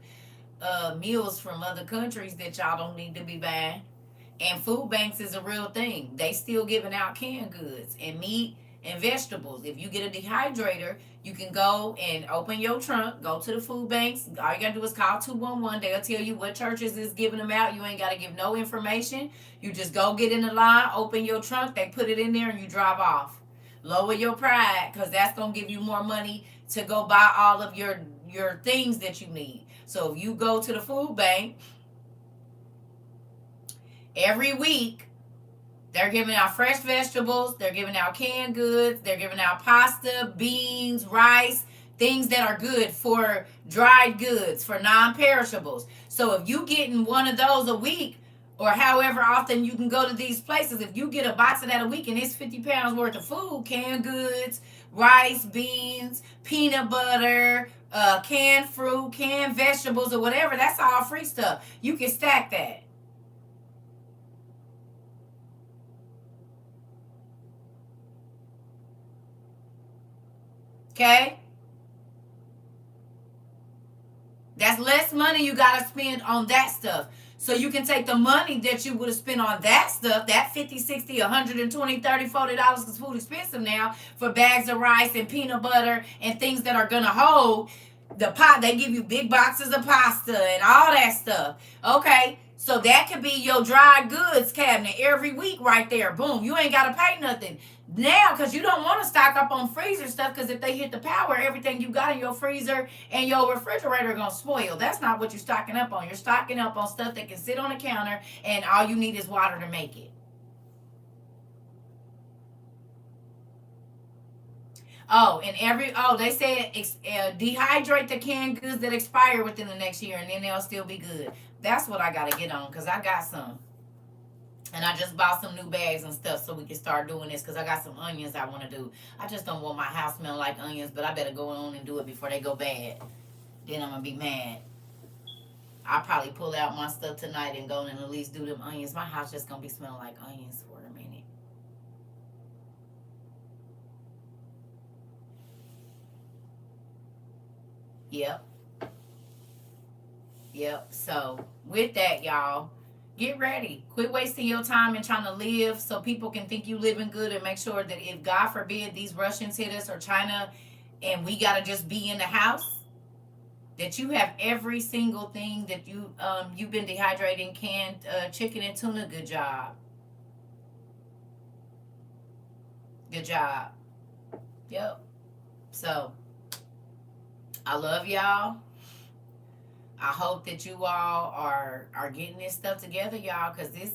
meals from other countries that y'all don't need to be buying. And food banks is a real thing. They still giving out canned goods and meat and vegetables. If you get a dehydrator, you can go and open your trunk, go to the food banks. All you gotta do is call 211. They'll tell you what churches is giving them out. You ain't gotta give no information. You just go get in the line, open your trunk, they put it in there, and you drive off. Lower your pride, because that's gonna give you more money to go buy all of your things that you need. So if you go to the food bank every week, they're giving out fresh vegetables. They're giving out canned goods. They're giving out pasta, beans, rice, things that are good for dried goods, for non-perishables. So if you getting one of those a week, or however often you can go to these places, if you get a box of that a week and it's 50 pounds worth of food, canned goods, rice, beans, peanut butter, canned fruit, canned vegetables, or whatever, that's all free stuff. You can stack that. Okay? That's less money you got to spend on that stuff. So you can take the money that you would have spent on that stuff, that 50, 60, 120, 30, $40, because food expensive now, for bags of rice and peanut butter and things that are going to hold the pot. They give you big boxes of pasta and all that stuff. Okay, so that could be your dry goods cabinet every week right there. Boom, you ain't got to pay nothing. Now, because you don't want to stock up on freezer stuff, because if they hit the power, everything you got in your freezer and your refrigerator are going to spoil. That's not what you're stocking up on. You're stocking up on stuff that can sit on the counter and all you need is water to make it. Oh, and they said dehydrate the canned goods that expire within the next year, and then they'll still be good. That's what I got to get on, because I got some. And I just bought some new bags and stuff so we can start doing this, because I got some onions I want to do. I just don't want my house smell like onions, but I better go on and do it before they go bad. Then I'm going to be mad. I'll probably pull out my stuff tonight and go and at least do them onions. My house just going to be smelling like onions for a minute. Yep. Yep. So with that, y'all, get ready. Quit wasting your time and trying to live so people can think you living good, and make sure that if God forbid these Russians hit us or China and we gotta just be in the house, that you have every single thing that you've been dehydrating, canned chicken and tuna. Good job. Good job. Yep. So I love y'all. I hope that you all are getting this stuff together, y'all, because this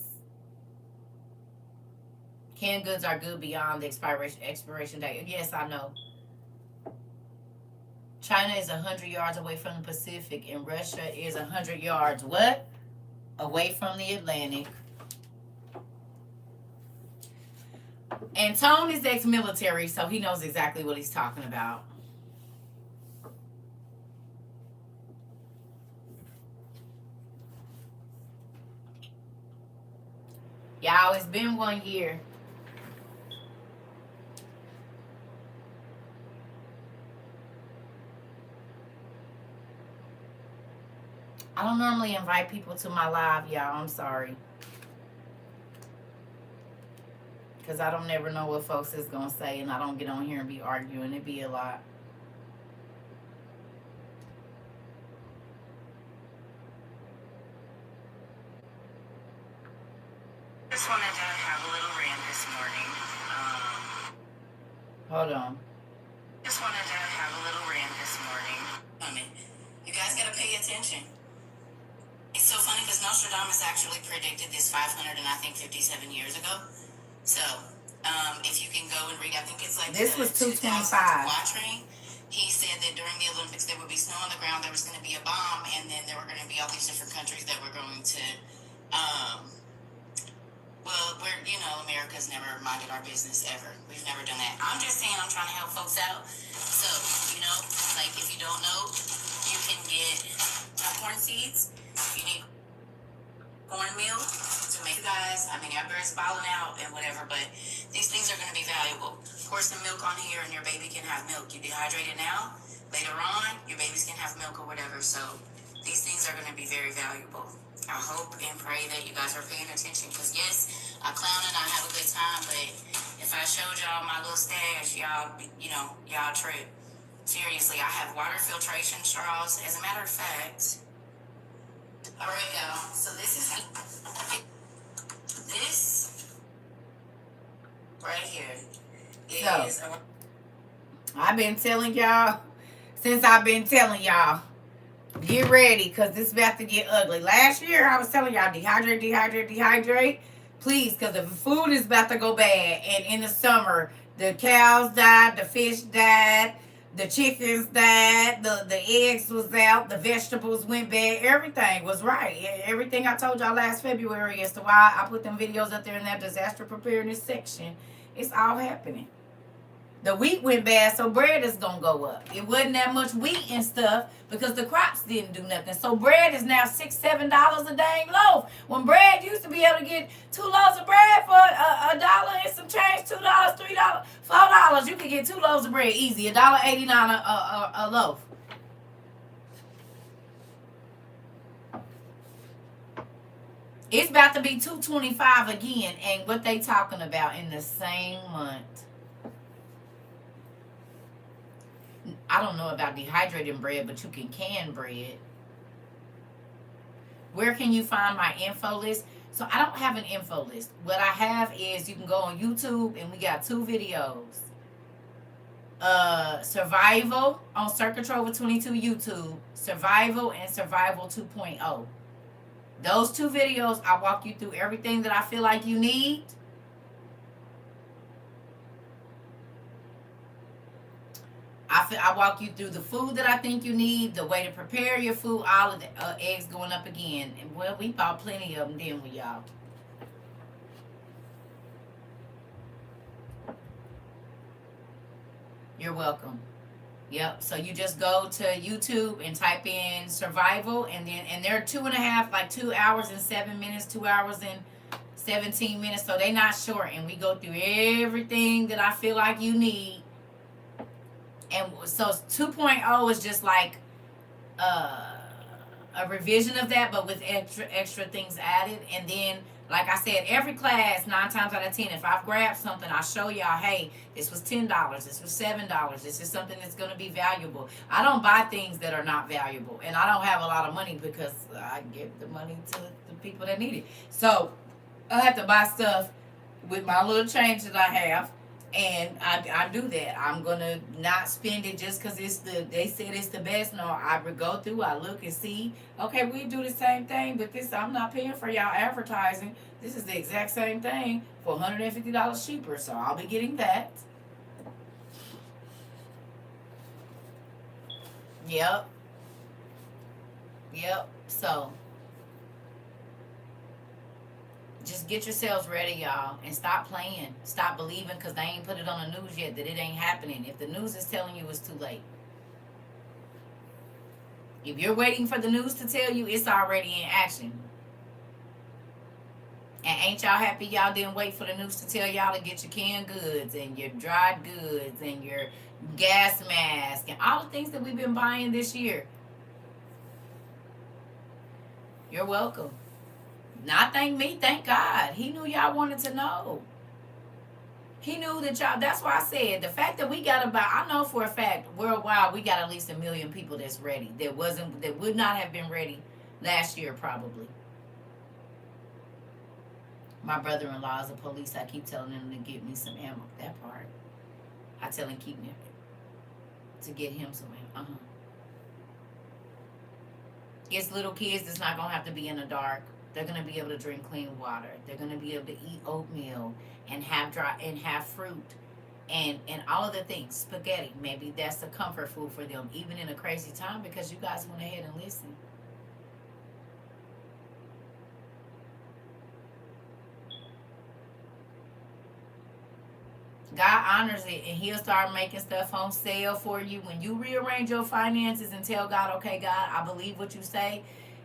canned goods are good beyond the expiration date. Yes, I know. China is 100 yards away from the Pacific, and Russia is 100 yards what? Away from the Atlantic. And Tone is ex-military, so he knows exactly what he's talking about. Y'all, it's been 1 year. I don't normally invite people to my live, y'all. I'm sorry. Because I don't never know what folks is going to say, and I don't get on here and be arguing. It be a lot. Just wanted to have a little rant this morning. Hold on. Just wanted to have a little rant this morning. You guys got to pay attention. It's so funny because Nostradamus actually predicted this 500 and I think 57 years ago. So, if you can go and read, I think it's like this was 225. Quatrain. He said that during the Olympics there would be snow on the ground, there was going to be a bomb, and then there were going to be all these different countries that were going to, well, America's never minded our business ever. We've never done that. I'm just saying, I'm trying to help folks out. So, like if you don't know, you can get corn seeds. You need cornmeal to make, you guys. I mean, everybody's balling out and whatever, but these things are going to be valuable. Pour some milk on here and your baby can have milk. You dehydrate it now, later on, your babies can have milk or whatever. So these things are going to be very valuable. I hope and pray that you guys are paying attention, because yes, I clown and I have a good time, but if I showed y'all my little stash, y'all trip. Seriously, I have water filtration straws. As a matter of fact, all right, y'all. So this right here is. So, I've been telling y'all since I've been telling y'all, get ready, because this is about to get ugly. Last year, I was telling y'all, dehydrate. Please, because the food is about to go bad. And in the summer, the cows died, the fish died, the chickens died, the eggs was out, the vegetables went bad. Everything was right. Everything I told y'all last February as to why I put them videos up there in that disaster preparedness section, it's all happening. The wheat went bad, so bread is going to go up. It wasn't that much wheat and stuff because the crops didn't do nothing. So bread is now $6, $7 a dang loaf. When bread used to be able to get 2 loaves of bread for a dollar and some change, $2, $3, $4, you could get 2 loaves of bread easy, $1.89 a loaf. It's about to be $2.25 again, and what they talking about in the same month. I don't know about dehydrating bread, but you can bread. Where can you find my info list? So I don't have an info list. What I have is you can go on YouTube, and we got 2 videos. Survival on Circuit Trover 22 YouTube. Survival and Survival 2.0. Those 2 videos, I walk you through everything that I feel like you need. I walk you through the food that I think you need, the way to prepare your food, all of the eggs going up again. And well, we bought plenty of them, didn't we, y'all? You're welcome. Yep. So you just go to YouTube and type in survival, and they're 2.5, like 2 hours and 7 minutes, 2 hours and 17 minutes. So they're not short, and we go through everything that I feel like you need. And so 2.0 is just like uh, a revision of that, but with extra things added. And then, like I said, every class 9 times out of 10, if I've grabbed something, I show y'all, hey, this was $10, this was $7, this is something that's going to be valuable. I don't buy things that are not valuable, and I don't have a lot of money because I give the money to the people that need it. So I have to buy stuff with my little change that I have, and I do that. I'm gonna not spend it just because they said it's the best. No, I would go through, I look and see. Okay, we do the same thing, but this I'm not paying for y'all advertising. This is the exact same thing for $150 cheaper, so I'll be getting that. Yep, yep. So just get yourselves ready, y'all, and stop playing. Stop believing because they ain't put it on the news yet that it ain't happening. If the news is telling you, it's too late. If you're waiting for the news to tell you, it's already in action. And ain't y'all happy y'all didn't wait for the news to tell y'all to get your canned goods and your dried goods and your gas mask and all the things that we've been buying this year? You're welcome. Not thank me, thank God. He knew y'all wanted to know. He knew that y'all, that's why I said the fact that we got about, I know for a fact worldwide we got at least 1 million people that's ready. That would not have been ready last year probably. My brother-in-law is a police. I keep telling him to get me some ammo. That part. I tell him keep me to get him some ammo. It's little kids that's not gonna have to be in the dark. They're gonna be able to drink clean water. They're gonna be able to eat oatmeal and have fruit and all of the things. Spaghetti. Maybe that's a comfort food for them, even in a crazy time, because you guys went ahead and listened. God honors it, and He'll start making stuff on sale for you when you rearrange your finances and tell God, okay, God, I believe what you say.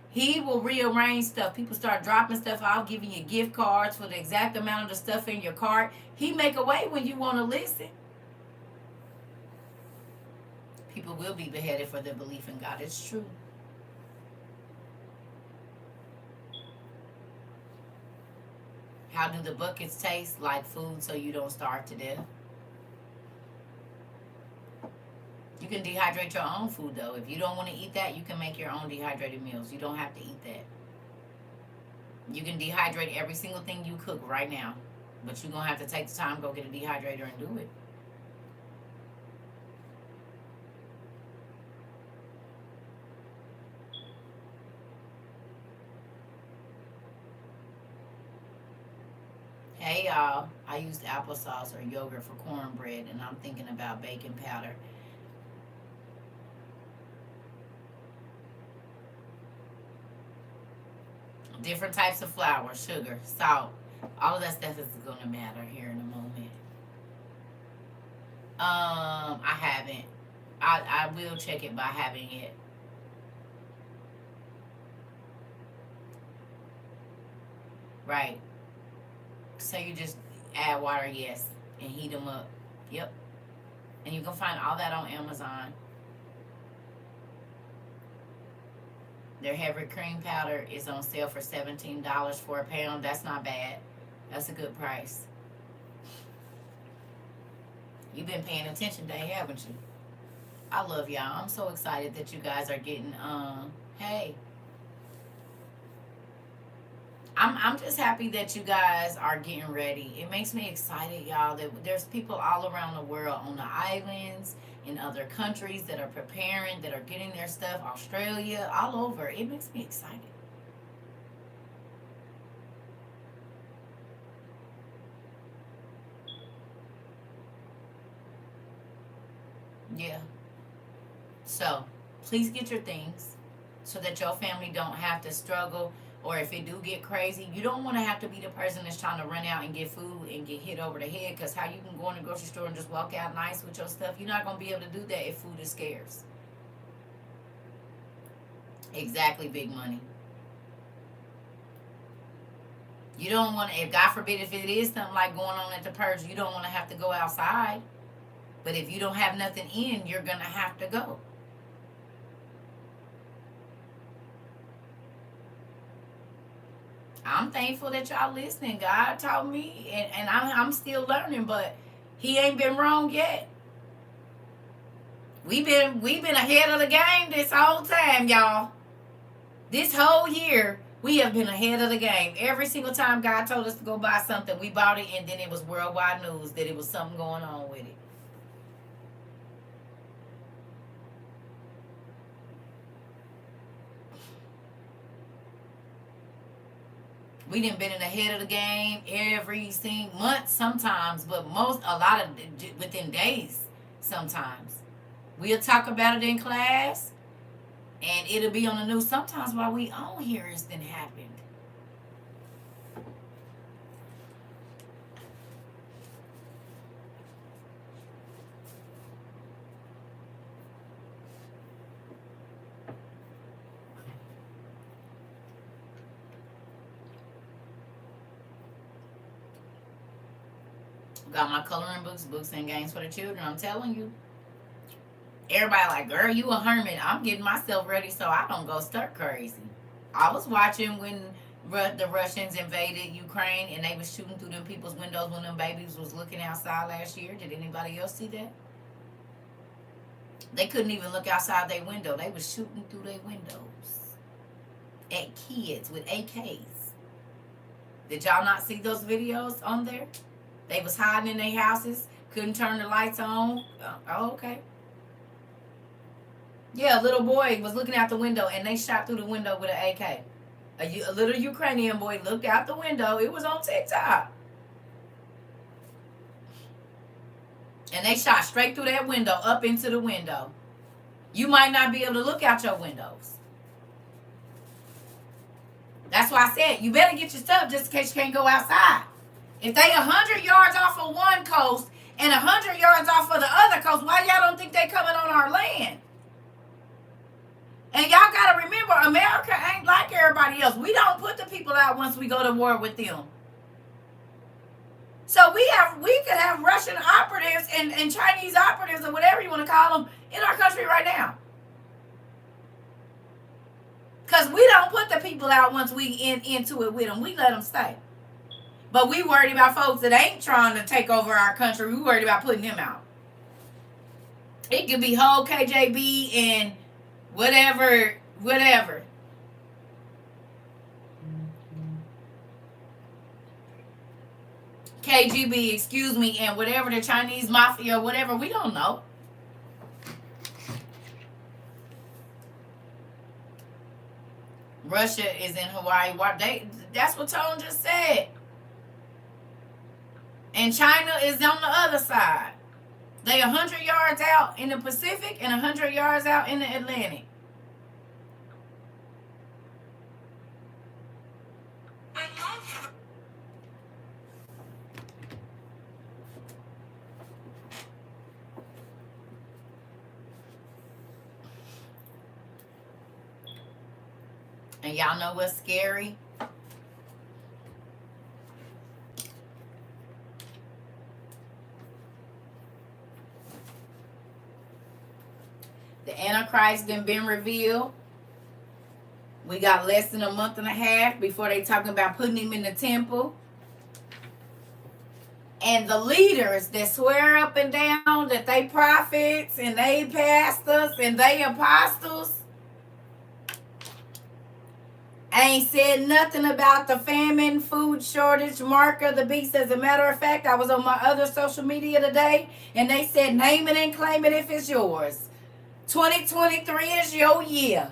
He will rearrange stuff. People start dropping stuff out, giving you gift cards for the exact amount of the stuff in your cart. He make a way when you want to listen. People will be beheaded for their belief in God. It's true. How do the buckets taste? Like food, so you don't starve to death. You can dehydrate your own food, though. If you don't want to eat that, you can make your own dehydrated meals. You don't have to eat that. You can dehydrate every single thing you cook right now. But you're going to have to take the time, go get a dehydrator and do it. Hey, y'all. I used applesauce or yogurt for cornbread, and I'm thinking about baking powder. Different types of flour, sugar, salt. All of that stuff is going to matter here in a moment. I haven't. I will check it by having it. Right. So you just add water, yes, and heat them up. Yep. And you can find all that on Amazon. Their heavy cream powder is on sale for $17 for a pound. That's not bad. That's a good price. You've been paying attention today, haven't you? I love y'all. I'm so excited that you guys are getting hey. I'm just happy that you guys are getting ready. It makes me excited, y'all, that there's people all around the world on the islands, in other countries that are preparing, that are getting their stuff, Australia, all over. It makes me excited. Yeah. So, please get your things so that your family don't have to struggle, or if it do get crazy, you don't want to have to be the person that's trying to run out and get food and get hit over the head, because how you can go in the grocery store and just walk out nice with your stuff, you're not going to be able to do that if food is scarce. Exactly, big money. You don't want to, if God forbid, if it is something like going on at the purge, you don't want to have to go outside. But if you don't have nothing in, you're going to have to go. I'm thankful that y'all listening. God taught me, and I'm still learning, but he ain't been wrong yet. We've been ahead of the game this whole time, y'all. This whole year, we have been ahead of the game. Every single time God told us to go buy something, we bought it, and then it was worldwide news that it was something going on with it. We done been in the head of the game every single month sometimes, but a lot of within days sometimes. We'll talk about it in class, and it'll be on the news. Sometimes while we on here, it's been happened. Got my coloring books, books and games for the children. I'm telling you. Everybody like, girl, you a hermit. I'm getting myself ready so I don't go stir crazy. I was watching when the Russians invaded Ukraine and they was shooting through them people's windows when them babies was looking outside last year. Did anybody else see that? They couldn't even look outside their window. They was shooting through their windows at kids with AKs. Did y'all not see those videos on there? They was hiding in their houses, couldn't turn the lights on. Oh, okay. Yeah, a little boy was looking out the window and they shot through the window with an AK. A little Ukrainian boy looked out the window. It was on TikTok. And they shot straight through that window, up into the window. You might not be able to look out your windows. That's why I said, you better get your stuff just in case you can't go outside. If they 100 yards off of one coast and 100 yards off of the other coast, why y'all don't think they coming on our land? And y'all got to remember, America ain't like everybody else. We don't put the people out once we go to war with them. So we could have Russian operatives and Chinese operatives or whatever you want to call them in our country right now. Because we don't put the people out once we into it with them. We let them stay. But we worried about folks that ain't trying to take over our country. We worried about putting them out. It could be whole KJB and whatever. KGB, excuse me, and whatever, the Chinese mafia, whatever, we don't know. Russia is in Hawaii. That's what Tone just said. And China is on the other side. They 100 yards out in the Pacific and 100 yards out in the Atlantic. And y'all know what's scary? The Antichrist done been revealed. We got less than a month and a half before they talking about putting him in the temple. And the leaders that swear up and down that they prophets and they pastors and they apostles ain't said nothing about the famine, food shortage, mark of the beast. As a matter of fact, I was on my other social media today and they said name it and claim it if it's yours. 2023 is your year.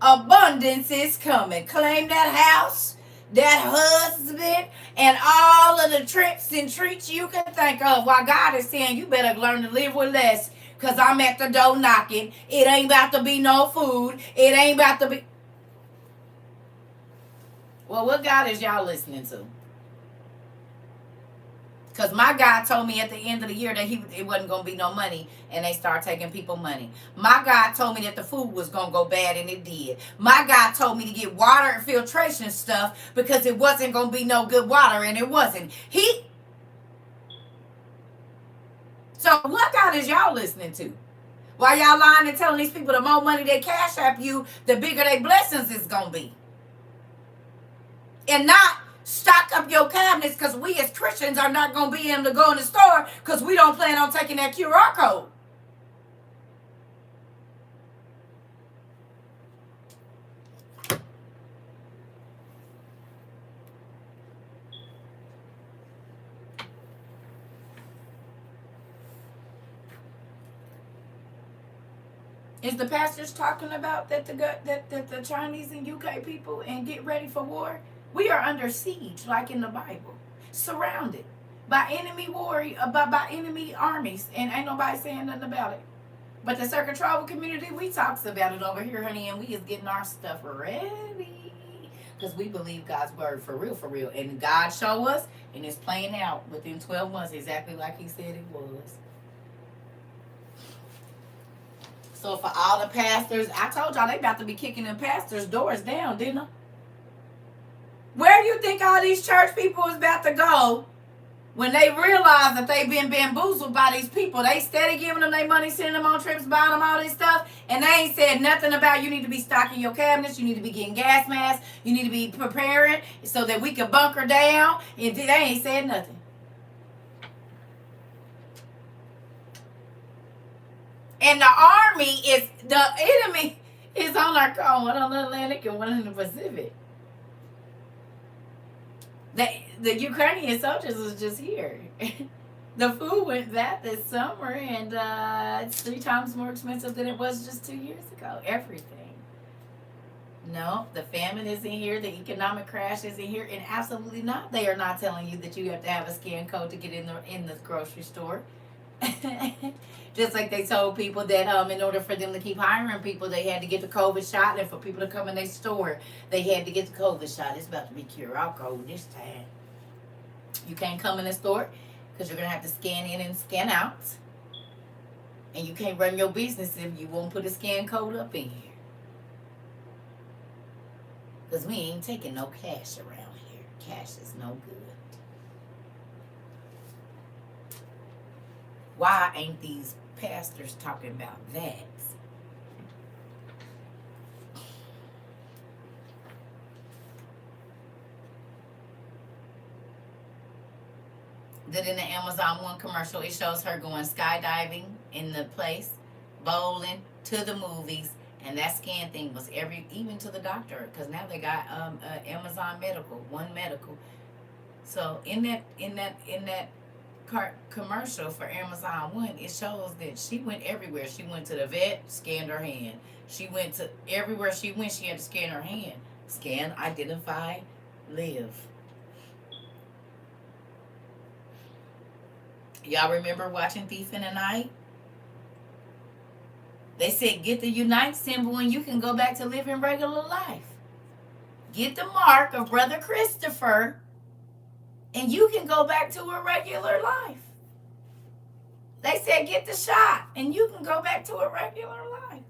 Abundance is coming. Claim that house, that husband, and all of the tricks and treats you can think of. While God is saying you better learn to live with less, because I'm at the door knocking. It ain't about to be no food. It ain't about to be... Well, what God is y'all listening to? Because my God told me at the end of the year that it wasn't going to be no money, and they start taking people money. My God told me that the food was going to go bad, and it did. My God told me to get water and filtration stuff because it wasn't going to be no good water, and it wasn't. So what God is y'all listening to? While y'all lying and telling these people the more money they cash app you, the bigger their blessings is going to be. and not stock up your cabinets because we as Christians are not going to be able to go in the store because we don't plan on taking that QR code. Is the pastors talking about that the Chinese and UK people and get ready for war? We are under siege, like in the Bible, surrounded by enemy by enemy armies, and ain't nobody saying nothing about it. But the Circuit Tribal community, we talks about it over here, honey, and we is getting our stuff ready because we believe God's word for real, and God show us, and it's playing out within 12 months exactly like He said it was. So for all the pastors, I told y'all they about to be kicking them pastors' doors down, didn't I? Where do you think all these church people is about to go when they realize that they've been bamboozled by these people? They steady giving them their money, sending them on trips, buying them all this stuff, and they ain't said nothing about you need to be stocking your cabinets, you need to be getting gas masks, you need to be preparing so that we can bunker down, and they ain't said nothing. And the army is, the enemy is on our coast, one on the Atlantic and one in the Pacific. The Ukrainian soldiers was just here. The food went that this summer, and it's 3 times more expensive than it was just 2 years ago. Everything. No, the famine isn't here. The economic crash isn't here, and absolutely not. They are not telling you that you have to have a scan code to get in the grocery store. Just like they told people that in order for them to keep hiring people, they had to get the COVID shot, and for people to come in their store, they had to get the COVID shot. It's about to be QR code this time. You can't come in the store because you're going to have to scan in and scan out. And you can't run your business if you won't put a scan code up in here. Because we ain't taking no cash around here. Cash is no good. Why ain't these pastors talking about that? That in the Amazon One commercial, it shows her going skydiving in the place, bowling, to the movies, and that scan thing was even to the doctor, because now they got Amazon One Medical. So in that commercial for Amazon One, it shows that she went everywhere. She went to the vet, scanned her hand. She went to everywhere she went, she had to scan her hand. Scan, identify, live. Y'all remember watching Thief in the Night? They said get the Unite symbol and you can go back to living regular life. Get the mark of Brother Christopher and you can go back to a regular life. They said get the shot and you can go back to a regular life.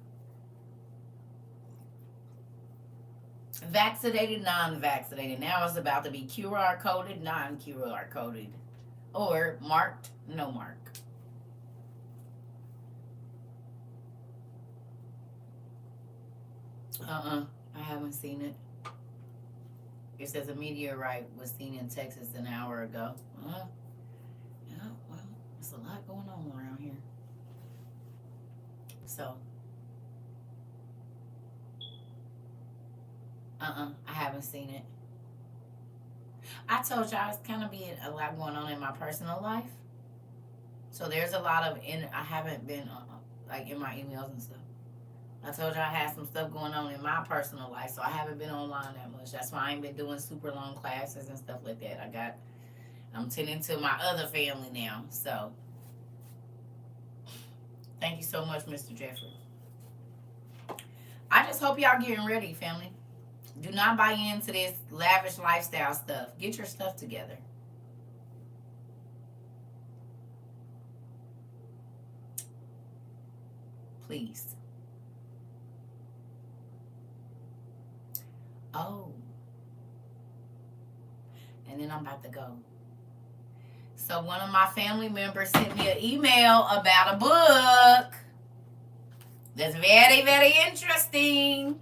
Vaccinated, non-vaccinated. Now it's about to be QR coded, non-QR coded. Or marked, no mark. I haven't seen it. It says a meteorite was seen in Texas an hour ago. Yeah, well, there's a lot going on around here. So, I haven't seen it. I told y'all it's kind of being a lot going on in my personal life. So there's a lot of, I haven't been like in my emails and stuff. I told y'all I had some stuff going on in my personal life, so I haven't been online that much. That's why I ain't been doing super long classes and stuff like that. I'm tending to my other family now. So thank you so much, Mr. Jeffrey. I just hope y'all getting ready, family. Do not buy into this lavish lifestyle stuff. Get your stuff together. Please. Oh. And then I'm about to go. So one of my family members sent me an email about a book that's very, very interesting.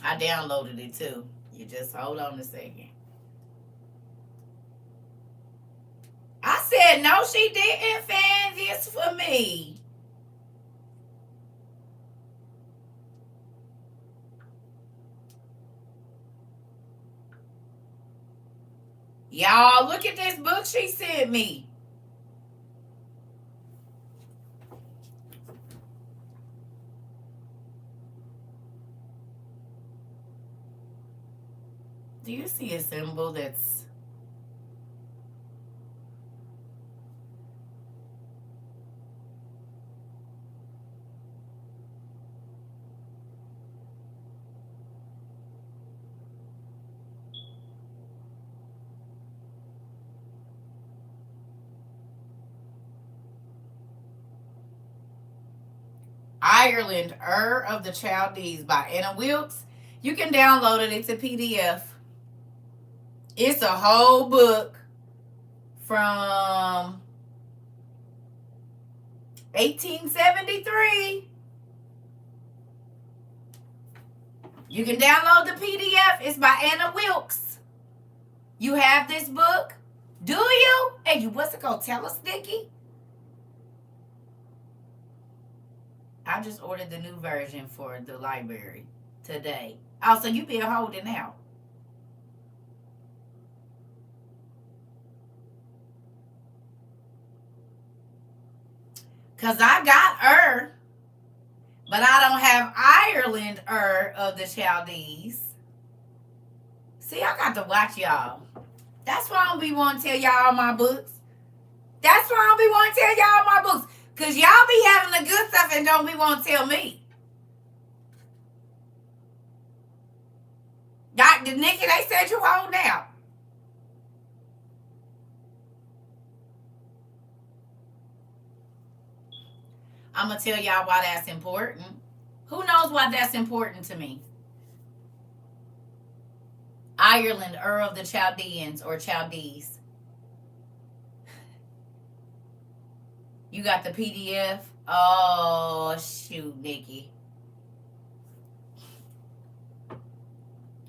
I downloaded it too. You just hold on a second. I said, no, she didn't fan this for me. Y'all, look at this book she sent me. Do you see a symbol that's... Ireland, Ur of the Chaldees by Anna Wilkes. You can download it. It's a PDF. It's a whole book from 1873. You can download the PDF. It's by Anna Wilkes. You have this book? Do you? Hey, you wasn't going to tell us, Nikki? I just ordered the new version for the library today. Oh, so you been holding out. Because I got Ur, but I don't have Ireland Ur of the Chaldees. See, I got to watch y'all. That's why I don't be wanting to tell y'all my books. That's why I don't be wanting to tell y'all my books. Because y'all be having the good stuff and don't be wanting to tell me. Dr. Nikki, they said you hold out. I'm going to tell y'all why that's important. Who knows why that's important to me? Ireland, Ur of the Chaldeans or Chaldees. You got the PDF? Oh, shoot, Nikki.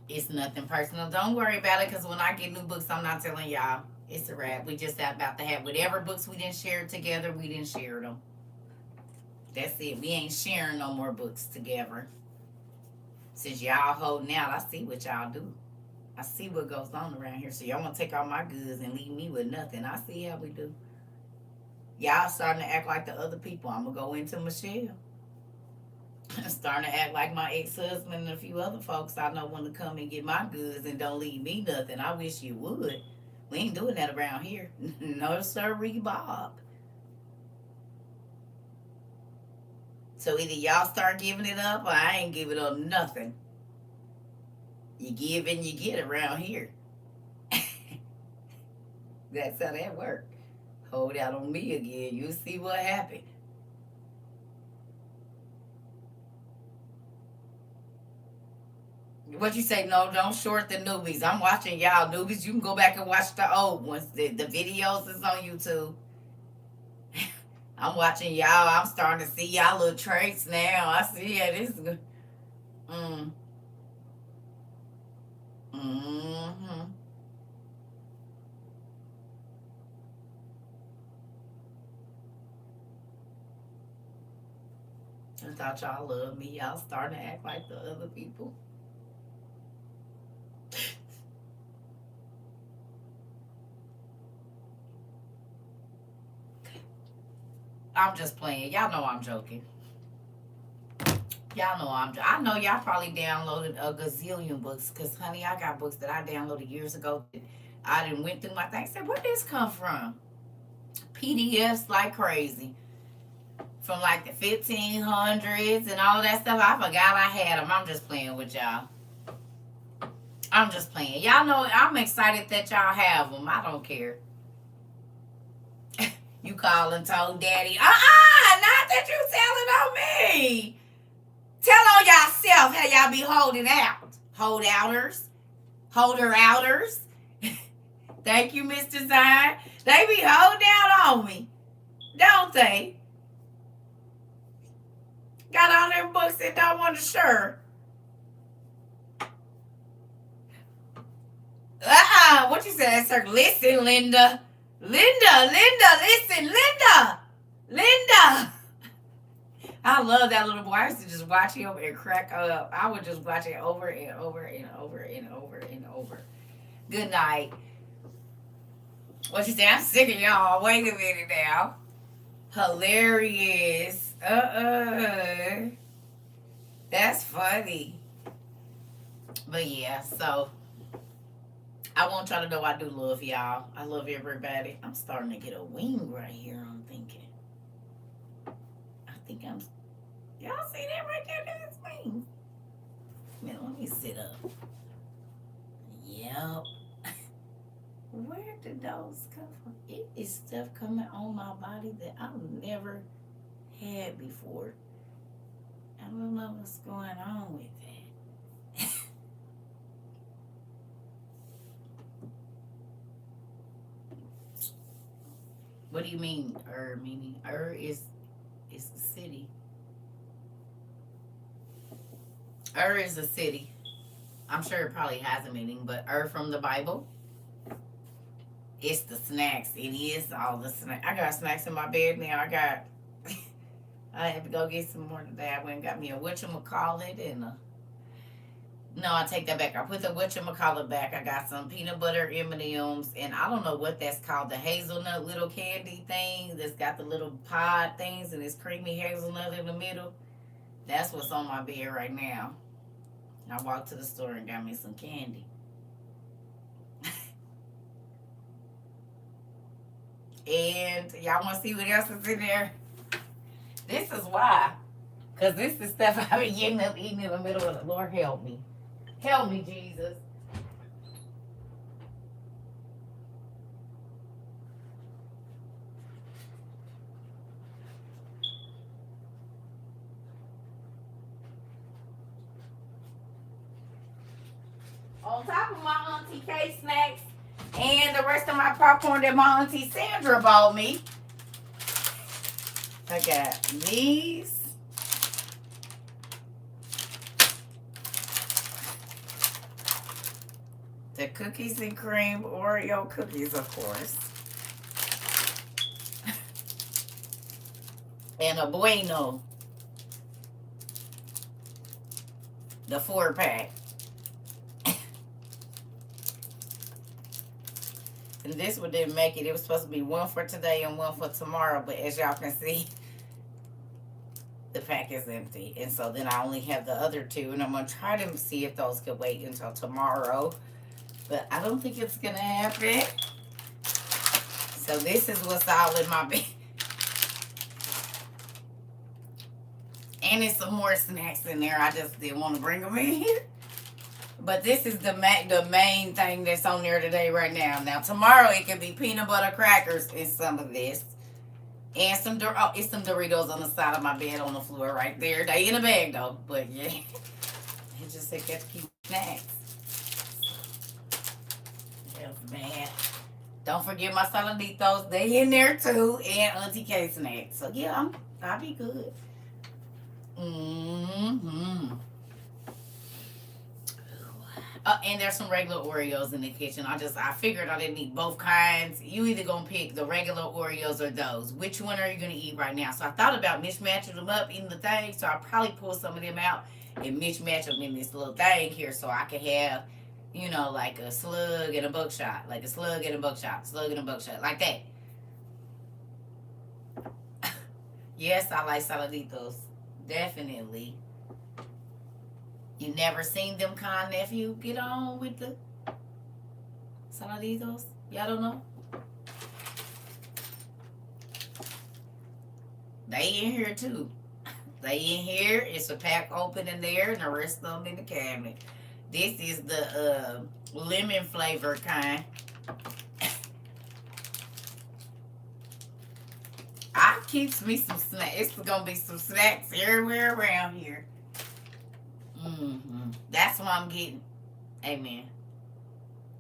It's nothing personal. Don't worry about it, because when I get new books, I'm not telling y'all. It's a wrap. We just about to have whatever books we didn't share together, we didn't share them. That's it. We ain't sharing no more books together. Since y'all holding out, I see what y'all do. I see what goes on around here. So y'all want to take all my goods and leave me with nothing. I see how we do. Y'all starting to act like the other people. I'm going to go into Michelle. Starting to act like my ex-husband and a few other folks I know want to come and get my goods and don't leave me nothing. I wish you would. We ain't doing that around here. No, sirree, Bob. So either y'all start giving it up or I ain't giving up nothing. You give and you get around here. That's how that works. Hold out on me again. You'll see what happened. What you say? No, don't short the newbies. I'm watching y'all newbies. You can go back and watch the old ones. The videos is on YouTube. I'm watching y'all. I'm starting to see y'all little traits now. I see it. This is good. Mm-hmm. I thought y'all loved me. Y'all starting to act like the other people. I'm just playing. Y'all know I'm joking. Y'all know I know y'all probably downloaded a gazillion books. Because, honey, I got books that I downloaded years ago. I done went through my thing. Said, where did this come from? PDFs like crazy. From like the 1500s and all that stuff. I forgot I had them. I'm just playing with y'all. I'm just playing. Y'all know I'm excited that y'all have them. I don't care. You call and told daddy, not that you telling on me. Tell on yourself how y'all be holding out. Hold outers. Holder outers. Thank you, Mr. Zion. They be holding out on me. Don't they? Got all them books that don't want to share. What you said, sir? Listen, Linda. Listen, Linda. I love that little boy. I used to just watch him and crack up. I would just watch it over and over and over and over and over. Good night. What you say? I'm sick of y'all. Wait a minute now. Hilarious. That's funny. But yeah, so I want y'all to know I do love y'all. I love everybody. I'm starting to get a wing right here. I'm thinking. I think I'm. Y'all see that right there? That's wing. Man, let me sit up. Yep. Where did those come from? It is stuff coming on my body that I've never had before. I don't know what's going on with that. What do you mean, meaning? Is the city. Is a city. I'm sure it probably has a meaning, but from the Bible, it's the snacks. It is all the snacks. I got snacks in my bed now. I had to go get some more today. I went and got me a whatchamacallit and a. No, I take that back. I put the whatchamacallit back. I got some peanut butter M&Ms, and I don't know what that's called. The hazelnut little candy thing that's got the little pod things, and it's creamy hazelnut in the middle. That's what's on my bed right now. I walked to the store and got me some candy. And y'all want to see what else is in there? This is why. Because this is stuff I've been getting up eating in the middle of the Lord help me. Help me, Jesus. On top of my Auntie K snacks and the rest of my popcorn that my Auntie Sandra bought me, I got these. The cookies and cream Oreo cookies, of course. And a Bueno. The 4-pack. And this one didn't make it. It was supposed to be one for today and one for tomorrow. But as y'all can see, the pack is empty. And so then I only have the other two. And I'm going to try to see if those could wait until tomorrow. But I don't think it's going to happen. So this is what's all in my bag. And there's some more snacks in there. I just didn't want to bring them in here. But this is the main thing that's on there today right now. Now, tomorrow it can be peanut butter crackers and some of this. And some, it's some Doritos on the side of my bed on the floor right there. They in a bag, though. But, yeah. It just said got to keep snacks. That's bad. Don't forget my Saladitos. They in there, too. And Auntie K snacks. So, yeah, I'll be good. Mm-hmm. And there's some regular Oreos in the kitchen. I figured I didn't eat both kinds. You either gonna pick the regular Oreos or those. Which one are you gonna eat right now? So I thought about mismatching them up in the thing. So I'll probably pull some of them out and mismatch them in this little thing here so I can have, like a slug and a buckshot. Like a slug and a buckshot. Slug and a buckshot. Like that. Yes, I like Saladitos. Definitely. You never seen them kind, nephew? Get on with the Saladitos? Y'all don't know? They in here too. They in here. It's a pack open in there and the rest of them in the cabinet. This is the lemon flavor kind. I keeps me some snacks. It's gonna be some snacks everywhere around here. That's what I'm getting. Amen.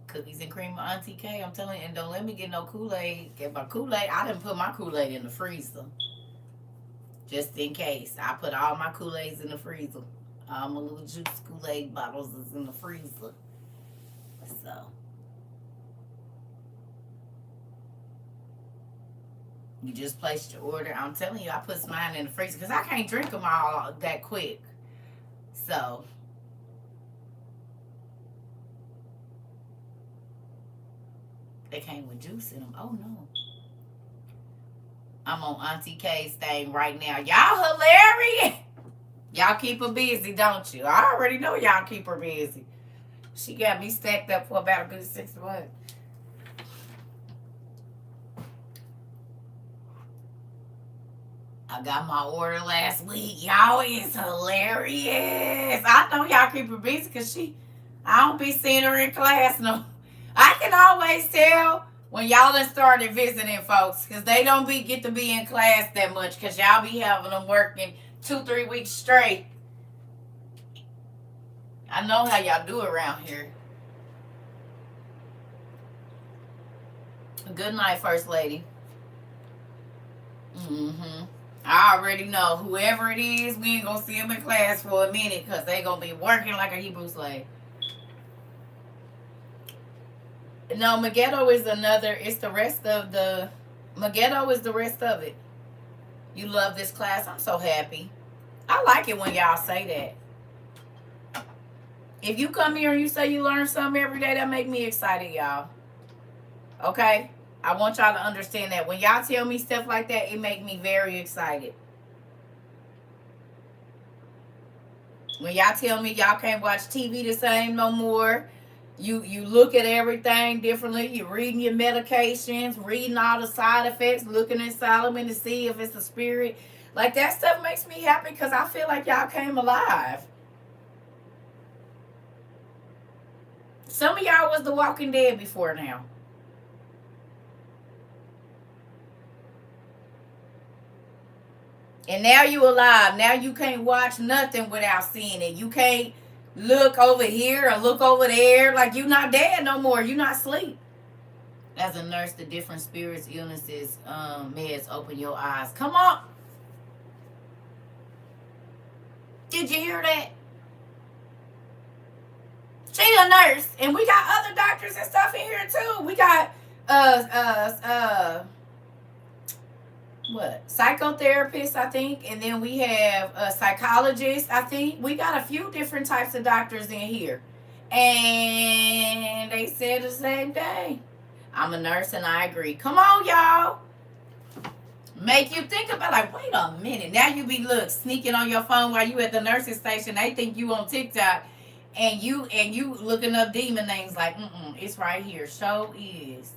Cookies and cream, Auntie K. I'm telling you, and don't let me get no Kool-Aid. Get my Kool-Aid. I didn't put my Kool-Aid in the freezer. Just in case. I put all my Kool-Aids in the freezer. All my little juice Kool-Aid bottles is in the freezer. So, You just placed your order. I'm telling you, I put mine in the freezer because I can't drink them all that quick. So they came with juice in them. Oh no. I'm on Auntie K's thing right now. Y'all hilarious. Y'all keep her busy, don't you? I already know y'all keep her busy. She got me stacked up for about a good 6 months. I got my order last week. Y'all is hilarious. I know y'all keep her busy because I don't be seeing her in class no. I can always tell when y'all done started visiting folks because they don't get to be in class that much because y'all be having them working 2-3 weeks straight. I know how y'all do around here. Good night, First Lady. I already know whoever it is, we ain't gonna see them in class for a minute because they gonna be working like a Hebrew slave. No, Megiddo is another. It's the rest of the. Megiddo is the rest of it. You love this class. I'm so happy. I like it when y'all say that. If you come here and you say you learn something every day, that make me excited, y'all. Okay? I want y'all to understand that. When y'all tell me stuff like that, it make me very excited. When y'all tell me y'all can't watch TV the same no more, you look at everything differently. You're reading your medications, reading all the side effects, looking at Solomon to see if it's a spirit. Like, that stuff makes me happy because I feel like y'all came alive. Some of y'all was the Walking Dead before now. And now you alive. Now you can't watch nothing without seeing it. You can't look over here or look over there. Like, you're not dead no more. You're not asleep. As a nurse, the different spirits, illnesses, meds open your eyes. Come on. Did you hear that? She's a nurse. And we got other doctors and stuff in here too. We got psychotherapists, I think, and then we have a psychologist, I think. We got a few different types of doctors in here, and they said the same thing. I'm a nurse and I agree. Come on, y'all. Make you think about, like, wait a minute. Now you be sneaking on your phone while you at the nursing station. They think you on TikTok, and you looking up demon names like, it's right here. Show is.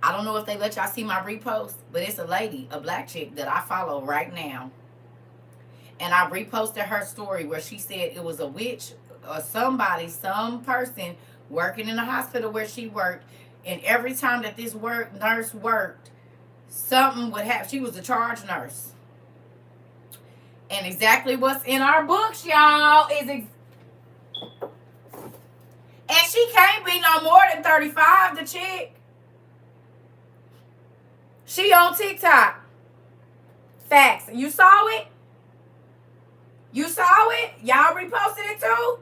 I don't know if they let y'all see my repost, but it's a lady, a black chick that I follow right now. And I reposted her story where she said it was a witch or some person working in the hospital where she worked. And every time that this nurse worked, something would happen. She was a charge nurse. And exactly what's in our books, y'all, is and she can't be no more than 35, the chick. She on TikTok. Facts. You saw it? You saw it? Y'all reposted it too?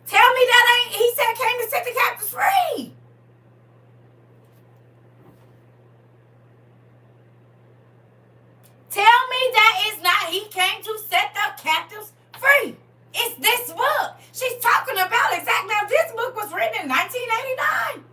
Tell me that ain't, he said came to set the captives free. Tell me that is not, he came to set the captives free. It's this book. She's talking about exactly. Now, this book was written in 1989.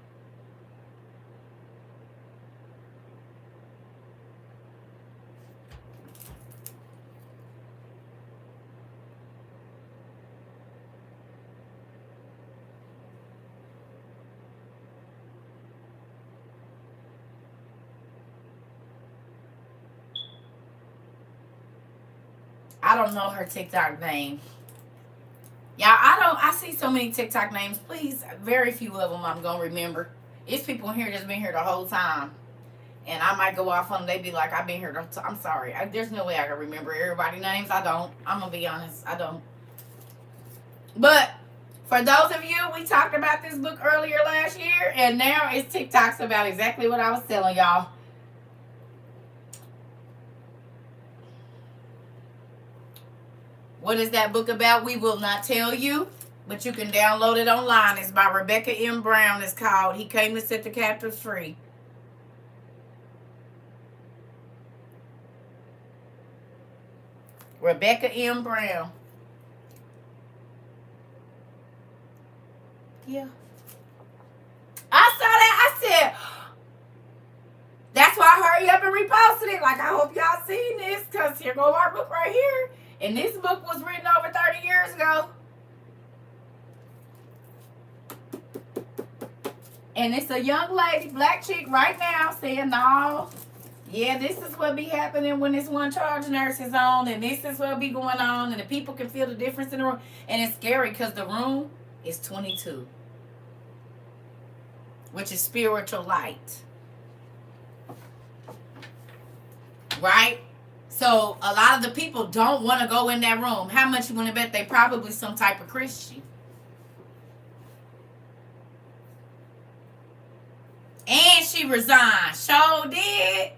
I don't know her TikTok name. Y'all, I see so many TikTok names. Please, very few of them I'm going to remember. It's people in here that's been here the whole time. And I might go off on them. They be like, I've been here. I'm sorry. There's no way I can remember everybody's names. I don't. I'm going to be honest. I don't. But for those of you, we talked about this book earlier last year. And now it's TikToks about exactly what I was telling y'all. What is that book about? We will not tell you. But you can download it online. It's by Rebecca M. Brown. It's called He Came to Set the Captives Free. Rebecca M. Brown. Yeah. I saw that. I said, that's why I hurry up and reposted it. Like, I hope y'all seen this, because here go our book right here. And this book was written over 30 years ago. And it's a young lady, black chick right now saying, no, yeah, this is what be happening when this one charge nurse is on, and this is what be going on, and the people can feel the difference in the room. And it's scary because the room is 22, which is spiritual light. Right? So a lot of the people don't want to go in that room. How much you want to bet they probably some type of Christian? And she resigned. Sure did.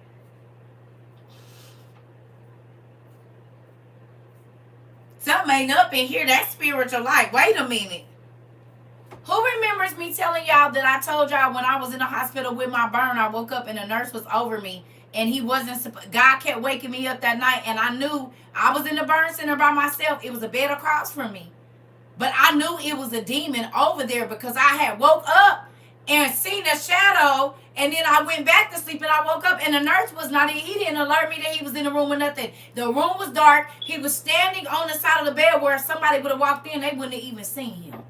Something ain't up in here. That's spiritual life. Wait a minute. Who remembers me telling y'all that I told y'all when I was in the hospital with my burn, I woke up and a nurse was over me, and he wasn't, God kept waking me up that night, and I knew I was in the burn center by myself. It was a bed across from me. But I knew it was a demon over there because I had woke up and seen a shadow, and then I went back to sleep, and I woke up, and the nurse was not in. He didn't alert me that he was in the room or nothing. The room was dark. He was standing on the side of the bed where if somebody would have walked in, they wouldn't have even seen him.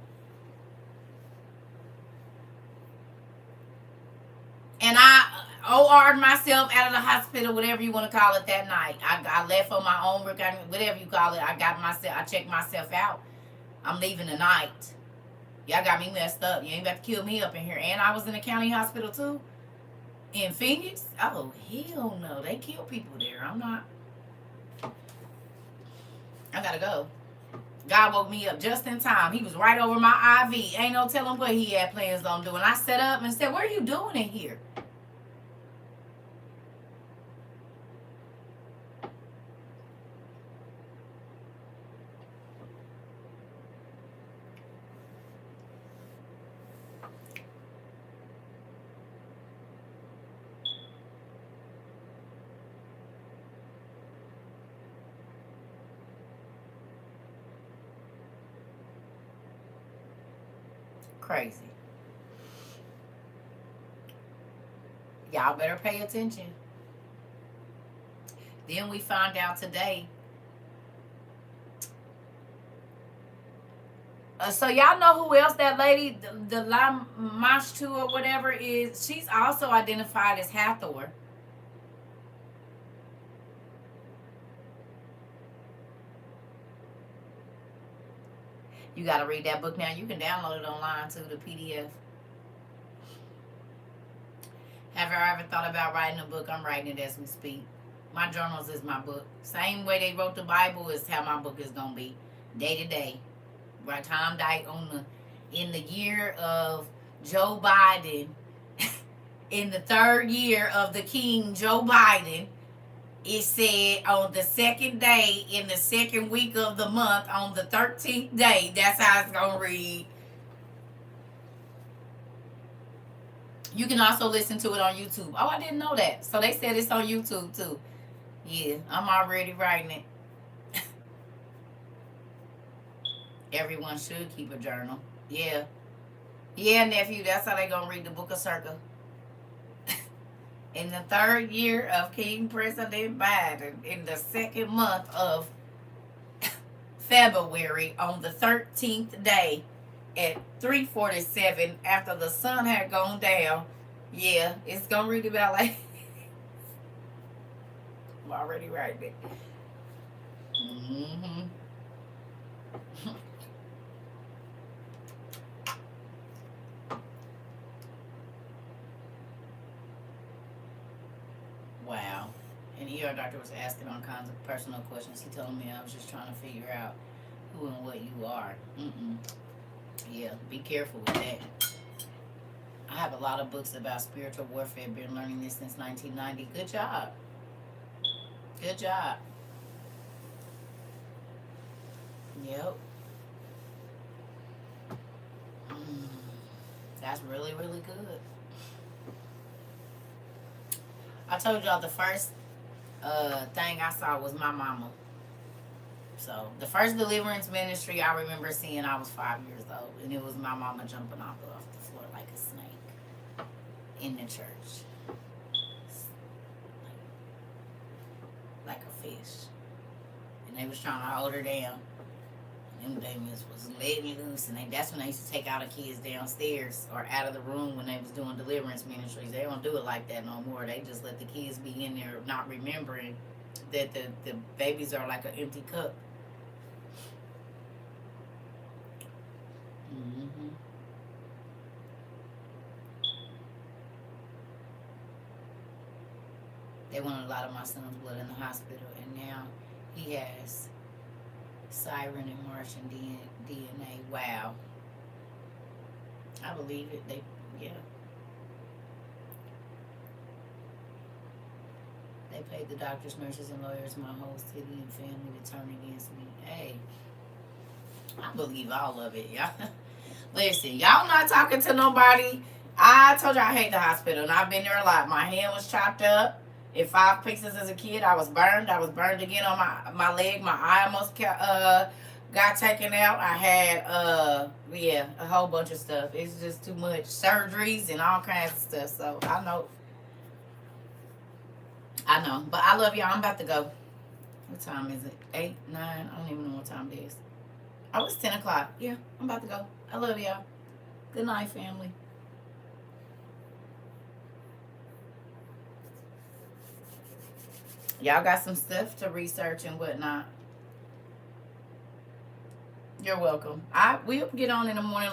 And I OR'd myself out of the hospital, whatever you want to call it, that night. I left on my own, whatever you call it. I checked myself out. I'm leaving tonight. Y'all got me messed up. You ain't about to kill me up in here. And I was in a county hospital too. In Phoenix? Oh, hell no. They kill people there. I'm not. I gotta go. God woke me up just in time. He was right over my IV. Ain't no telling what he had plans on doing. I sat up and said, what are you doing in here? Crazy. Y'all better pay attention. Then we found out today. So y'all know who else that lady, the Lamashtu or whatever is? She's also identified as Hathor. You got to read that book now. You can download it online too, the PDF. Have I ever thought about writing a book? I'm writing it as we speak. My journals is my book. Same way they wrote the Bible is how my book is going to be. Day to day. By the time I in the year of Joe Biden, in the third year of the King Joe Biden, it said on the second day in the second week of the month, on the 13th day, that's how it's going to read. You can also listen to it on YouTube. Oh, I didn't know that. So they said it's on YouTube too. Yeah, I'm already writing it. Everyone should keep a journal. Yeah. Yeah, nephew, that's how they going to read the Book of Circle. In the third year of King President Biden, in the second month of February, on the 13th day at 3:47, after the sun had gone down, yeah, it's going to read about like... I'm already writing it. Mm-hmm. Wow. And the ER doctor was asking all kinds of personal questions. He told me I was just trying to figure out who and what you are. Yeah, be careful with that. I have a lot of books about spiritual warfare. Been learning this since 1990. Good job. Good job. Yep. That's really, really good. I told y'all the first thing I saw was my mama. So the first deliverance ministry I remember seeing, I was 5 years old, and it was my mama jumping off the floor like a snake in the church, like a fish, and they was trying to hold her down. Them demons was letting loose, and that's when they used to take all the kids downstairs or out of the room when they was doing deliverance ministries. They don't do it like that no more. They just let the kids be in there, not remembering that the babies are like an empty cup. Mm-hmm. They wanted a lot of my son's blood in the hospital, and now he has Siren and Martian DNA. Wow. I believe it. Yeah. They paid the doctors, nurses, and lawyers, my whole city and family to turn against me. Hey, I believe all of it, y'all. Listen, y'all not talking to nobody. I told you I hate the hospital, and I've been there a lot. My hand was chopped up in 5 pieces as a kid. I was burned. I was burned again on my leg. My eye almost got taken out. I had yeah, a whole bunch of stuff. It's just too much surgeries and all kinds of stuff. So I know, but I love y'all. I'm about to go. What time is it? 8, 9? I don't even know what time it is. Oh, it's 10 o'clock. Yeah, I'm about to go. I love y'all. Good night, family. Y'all got some stuff to research and whatnot. You're welcome. We'll get on in the morning.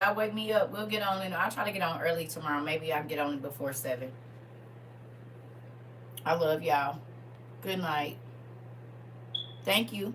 I'll wake me up. We'll get on in. I'll try to get on early tomorrow. Maybe I'll get on before 7. I love y'all. Good night. Thank you.